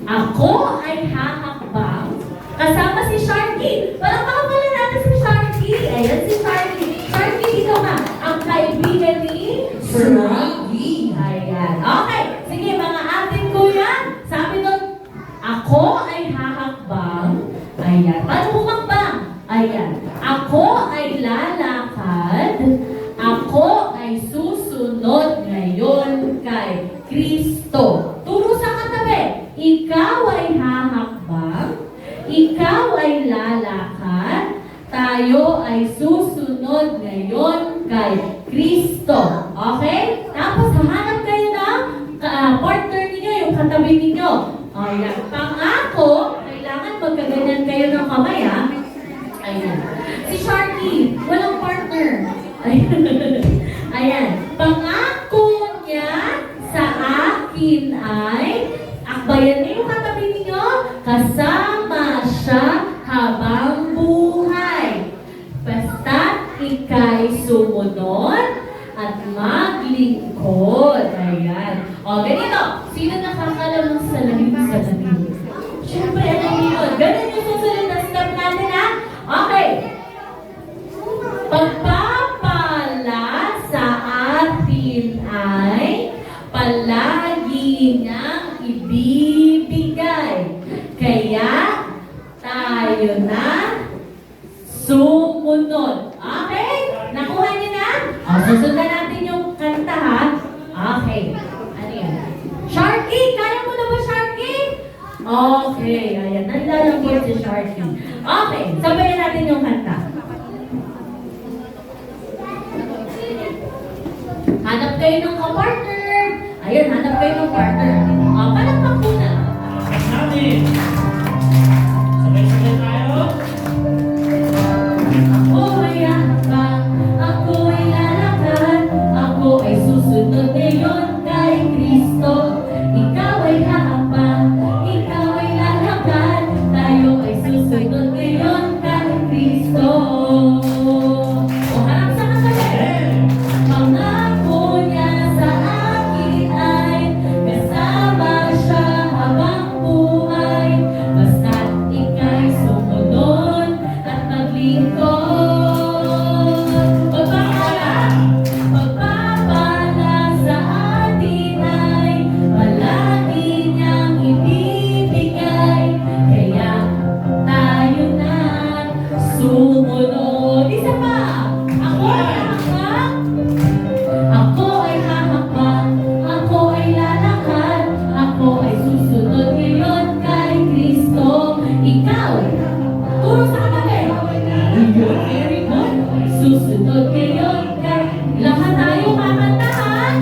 ako ay hahakbang. Kasama si Sharky. Palakpakan pala natin si Sharky. Ayan si Sharky. Sharky, ikaw nga. Ang kaibigan ni Froggy. Ayan. Okay. Sige, mga ating kuya. Sabi doon, ako ay hahakbang. Ayan. Paano humakbang? Ayan. Ako ay lalakad. Ako ay susunod ngayon kay Kristo. Turo sa katabi. Ikaw ay hahakbang. Ikaw ay lalakad. Tayo ay susunod ngayon kay Kristo. Okay? Tapos hahanap kayo ng partner ninyo, yung katabi ninyo. Ayan. Pangako, kailangan magkaganyan kayo ng kamay, ha? Ayan. Si Sharky, walang partner. Ayan. Ayan. Pangako niya sa akin ay, akbayan niyo yung katabi ninyo, kasama siya habang buhay. Basta't ika'y sumunod at maglingkod. Ayan. O, ganito. Sino nakakalam ng salamin? Siyempre, ano yun? Ganun yung susunod na step natin, ha? Okay. Pagpapala sa atin ay palagi niyang ibibigay. Kaya tayo na sumunod. Okay? Nakuha niyo na? O, susundan natin yung kanta, ha? Okay. Ano yan? Sharky! Kaya mo na ba, Sharky? Okay. Ayan. Nanlalambot si Sharky. Okay. Sabayan natin yung kanta. Hanap kayo ng kapartner. Ayan, hanap kayo ng partner. O, palakpak muna. Next natin. Sabay-sabay tayo. Ako ay hakbang, ako ay lalakad, ako ay susunod ngayon kay Kristo. Ikaw ay hakbang, ikaw ay lalakad, tayo ay susunod ngayon kay Kristo. O harap sa katabi. Pangako niya sa akin ay kasama siya habang buhay. Basta't ika'y sumunod at maglingkod. Pagpapala sa atin ay palagi niyang ibibigay. Kaya tayo na sumunod. Isa pa! Ako ay hahakbang, ako ay lalakad, ako ay susunod ngayon kay Kristo. Ikaw, turo sa katabi. Very good. Susunod ngayon kay... Lahat tayo kakantahan.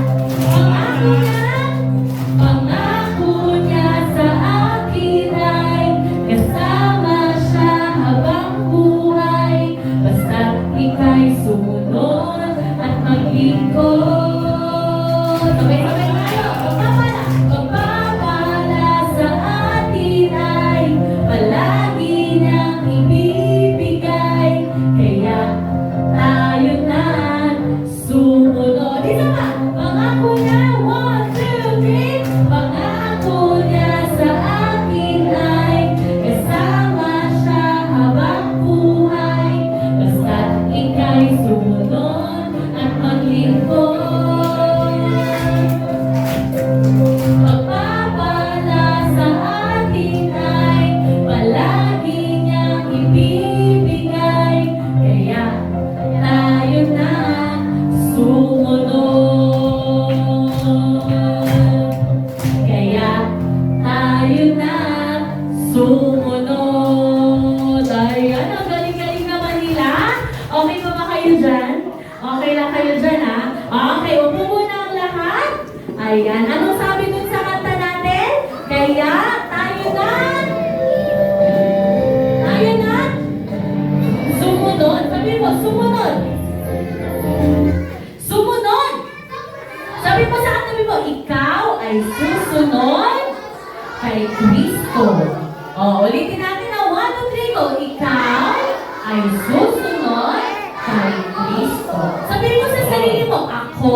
Pangako niya sa akin ay kasama siya habang buhay. Basta't ika'y sumunod at maglingkod. Sabay-sabay tayo. Pagpapala sa atin ay palagi niyang ibibigay. Kaya tayo na sumunod. Isa pa. Pangako niya. 1, 2, 3. Pangako niya sa akin ay kasama siya habang buhay. Basta't ika'y sumunod at maglingkod. Pagpapala sa atin ay palagi niyang ibibigay. Kaya tayo na sumunod. Kaya tayo na sumunod. Ayan, ang galing-galing naman nila. Okay pa ba kayo dyan? Okay lang kayo dyan, ha? Okay, upo muna ang lahat. Ayan, anong sabi dun sa kanta natin? Kaya tayo na sumunod. Sabi mo, sumunod. Sumunod. Sabi mo sa katabi mo, ikaw ay susunod kay Kristo. O, ulitin natin na 1, 2, 3, go. Ikaw ay susunod kay Kristo. Sabi mo sa sarili mo, ako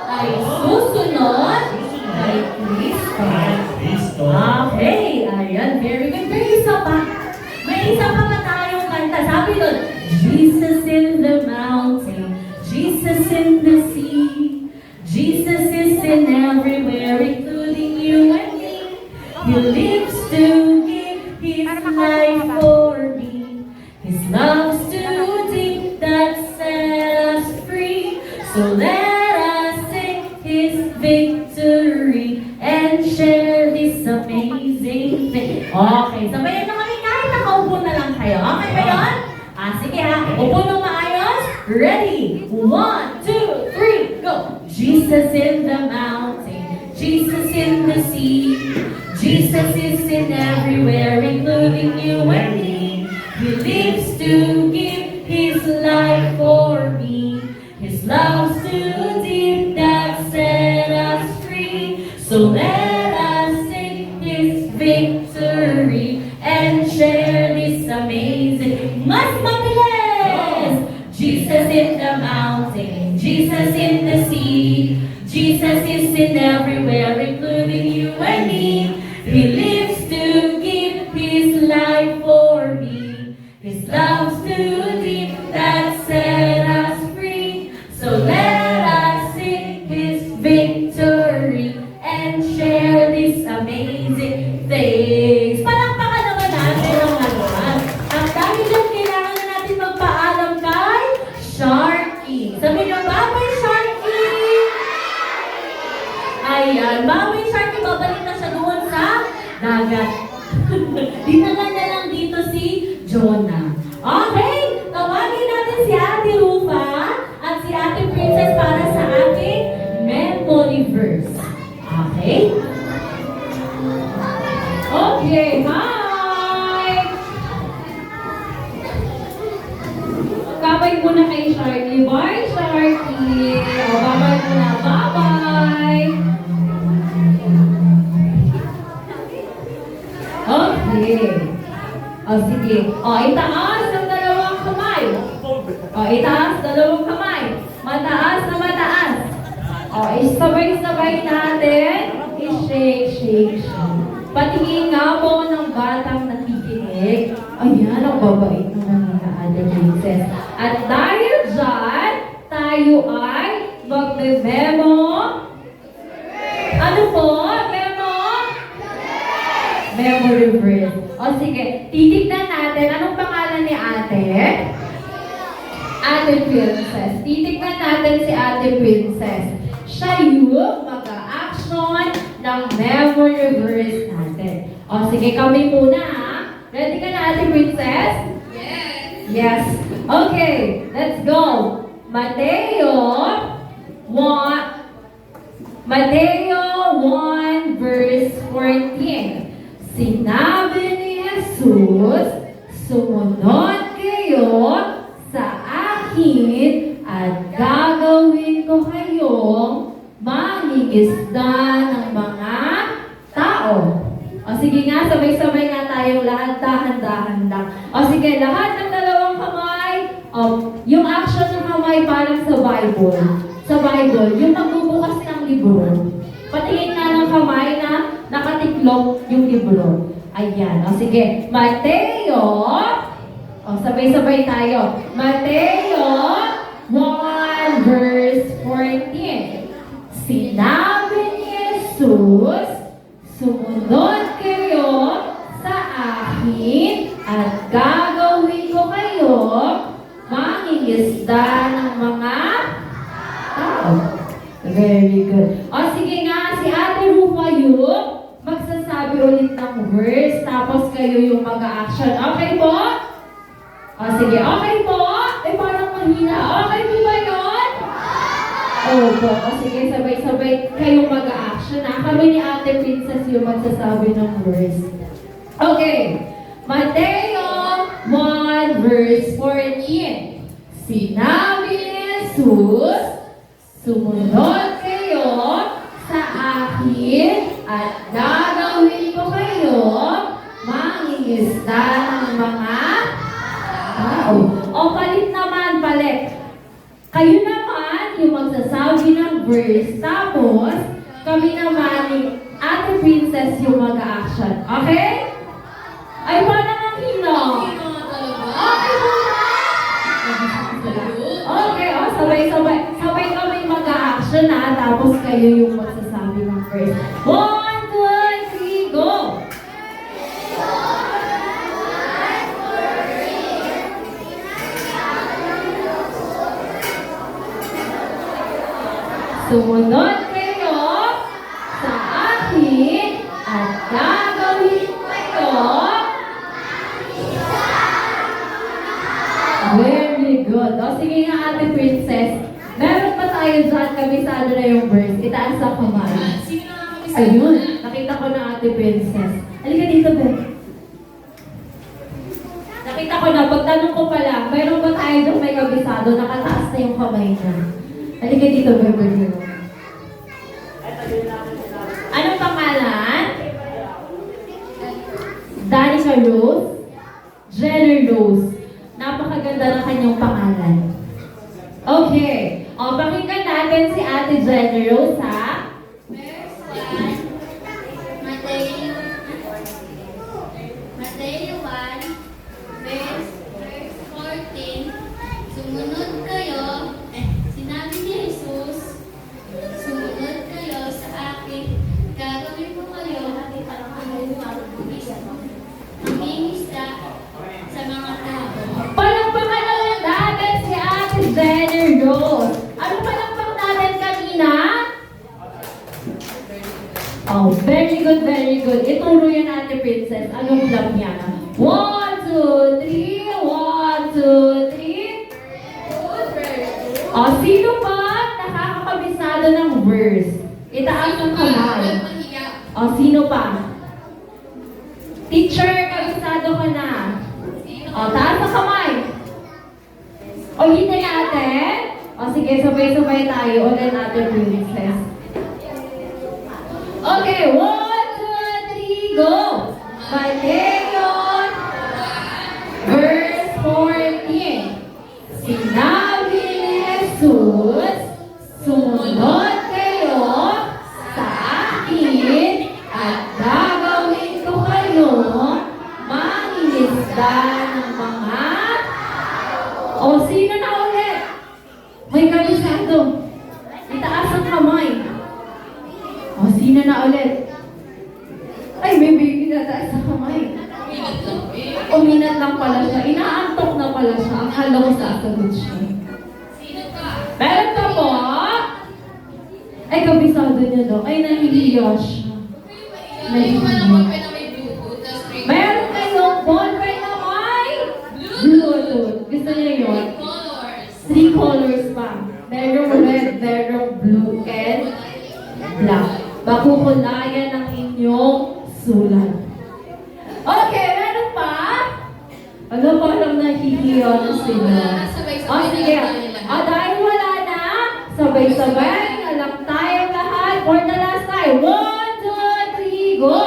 ay susunod kay Kristo. Kristo. Okay, ayan, very good. May isa pa. May isa pa ba tayong kanta? Sabi doon, Jesus in the mountain, Jesus in the sea, Jesus is in everywhere, including you and me. He lives to give His life for me. His love's too deep that set us free. So let us sing His victory and share this amazing thing. Okay, sabayan na kami kahit nakaupo na lang kayo. Okay ba yun? Sige ha, upo nung maayos. Ready? 1, 2, 3, go! Jesus in the mountain, Jesus in the sea. Jesus is in everywhere, including you and me. He lives to give his life for me. His love's too deep that set us free. So let us sing his victory and share this amazing. Mas mabilis! Jesus in the mountain, Jesus in the sea. Jesus is in everywhere, including you and me. He lives to give his life for me. His love's too deep that set us free. So let us sing his victory and share this amazing things. Palakpakan naman natin ang lahat. At dahil dyan, kailangan na natin magpaalam kay Sharky. Sabi niyo, bye Sharky! Ayan, bye Sharky, babalik na siya doon sa dagat. Dinala niya lang dito si Jonah. Okay, tawagin natin si Ate Rufa at si Ate Princess para sa ating memory verse. Okay? Okay, hi! Kabay muna kay Sharky. Bye, Sharky! O, babay muna. Bye-bye! Okay. O, sige. O, itaas ang dalawang kamay. O, itaas, dalawang kamay. Mataas na mataas. O, sabay-sabay natin. I-shake, shake, shake. Patingin nga po ng batang nakikinig. Ayan, ang babait naman ng Ate Princess. At dahil dyan, tayo ay magme-memo. Ano po? Memo? Memory verse. O sige, titignan natin. Anong pangalan ni Ate? Ate Princess. Titignan natin si Ate Princess. Siya yung mag-a-action ng memory verse natin. O sige, kami muna ha. Ready ka na, Ate Princess? Yes. Yes. Okay, let's go. Mateo 1 verse 14. Sinabi ni Jesus, sumunod kayo sa akin at gagawin ko kayong mangingisda ng mga tao. O sige nga, sabay-sabay nga tayong lahat, dahan-dahan lang. O sige, lahat ng dalawang kamay, yung action ng kamay parang sa Bible. Sa Bible, yung magbubukas ng libro. Patingin nga ng kamay na nakatiklop yung libro. Ayan. O sige, Mateo, sabay-sabay tayo. Mateo 1 verse 14. Sinabi ni Jesus, sumunod kayo sa akin at gagawin ko kayo mangingisda ng mga tao. Very good. O sige nga, si Ate Rufa yung magsasabi ulit ng verse, tapos kayo yung mag-action. Okay po? O sige, okay po? Parang mahina. Okay po ba yun? Opo. O sige, sabay-sabay kayong mag-action. Kami ni Ate Princess yung magsasabi ng verse. Okay. Mateo 1 verse 14. Sinabi ni Jesus, sumunod kayo sa akin at gagawin ko kayo mangingisda ng mga tao. O palit naman, palit. Kayo naman yung magsasabi ng verse, tapos kami naman ni Ate Princess yung mag-action. Okay? Ay, parang ang hino. Okay po ba? Okay, sabay-sabay. Sabay kami mag-action tapos kayo yung magsasabi ng verse. 1, 2, 3, go! Sumunod kayo sa akin at gagawin kayo. Very good. O sige nga, Ate Princess. Meron pa tayo dyan, kabisado na yung verse. Itaas ang kamay. Sino na Ayun, nakita ko na Ate Princess. Halika dito, Ben. Nakita ko na, pagtanong ko pa lang, mayroon ba tayo dyan may kabisado, nakataas na yung kamay niya. Halika dito, Ben. Anong pangalan? Danica Rose? Jenner Rose. Napakaganda ng kanyang pangalan. Okay. O, pakinggan natin si Ate Jenner Rose, ha? Verse 1, Mateo 1, verse 14, sumunod kayo, sinabi ni Jesus, sumunod kayo sa akin, gagawin ko kayo, mangingisda sa mga tao. Palakpakan naman natin si Ate Jenner Rose. Ano palakpak natin kanina? Oh, very good, very good. Ituro yan Ate Princess. Anong vlog niya? 1, 2, 3, 1, 2, 3. Oh, sino pa nakakakabisado ng verse? Itaas ang kamay. Oh, sino pa? Teacher, kabisado ka na. O, taas ang kamay. Ulitin natin. O, sige, sabay-sabay tayo. Ulit natin, Princess. Okay, 1, 2, 3, go! Mateo, verse 14. Sinabi ni Jesus, sumunod kayo sa akin at gagawin ko kayo mangingisda ng mga... O, sino na ulit? May kabisado. Itaas ang kamay. O, sino na ulit? Ay, may baby na taas sa kamay. Uminat lang pala siya. Inaantok na pala siya. Akala ko sasagot siya. Meron pa po? Ay, kabisado niya daw. Ay, nahihiya siya. Meron kayong ballpen na may Bluetooth. Gusto niya yun? 3 colors pa. Merong red, merong blue, and black. Bakukulayan ng inyong sulat. Okay, meron pa? Ano pa lang nahihiya na sila? O sige. O dahil wala na, sabay-sabay, alam tayo lahat. For the last time. 1, 2, 3, go!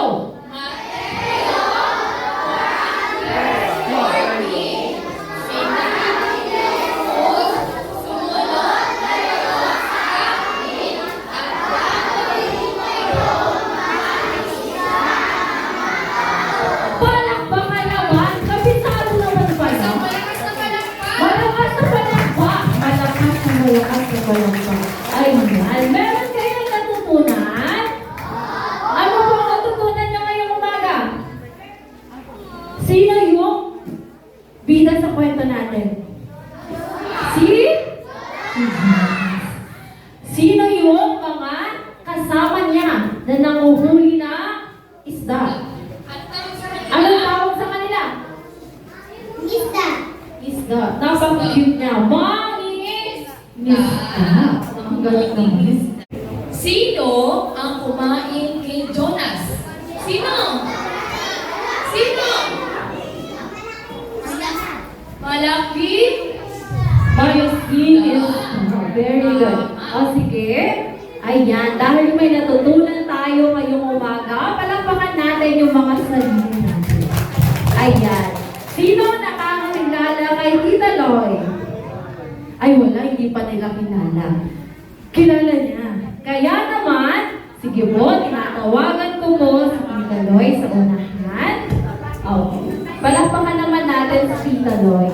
Palakpakan naman! Kabisado naman pala. Malakas na palakpak! Malakas na palakpak. Ay, mahal. Meron kayong natutunan? Ano pong natutunan nyo ngayong umaga? Sino yung bida sa kwento natin? Si? Sino yung mga kasama niya na nanguhuli na isda? Anong tawag sa kanila? Isda. Isda. Napaka-cute niya. Mangingis-isda. Ang galing naman. Sino ang kumain kay Jonas? Sino? Sino? Malaki? Mayoskin is very good. O sige. Ayan. Dahil may natutunan tayo ngayong umaga, palakpakan natin yung mga sarili natin. Ayan. Sino nakakakilala kay Tita Loy? Ay wala, hindi pa nila kilala. Kilala niya. Kaya naman, sige po, tinatawagan ko po si Tita Loy sa unahan. Okay. Palakpakan naman natin si Tita Loy.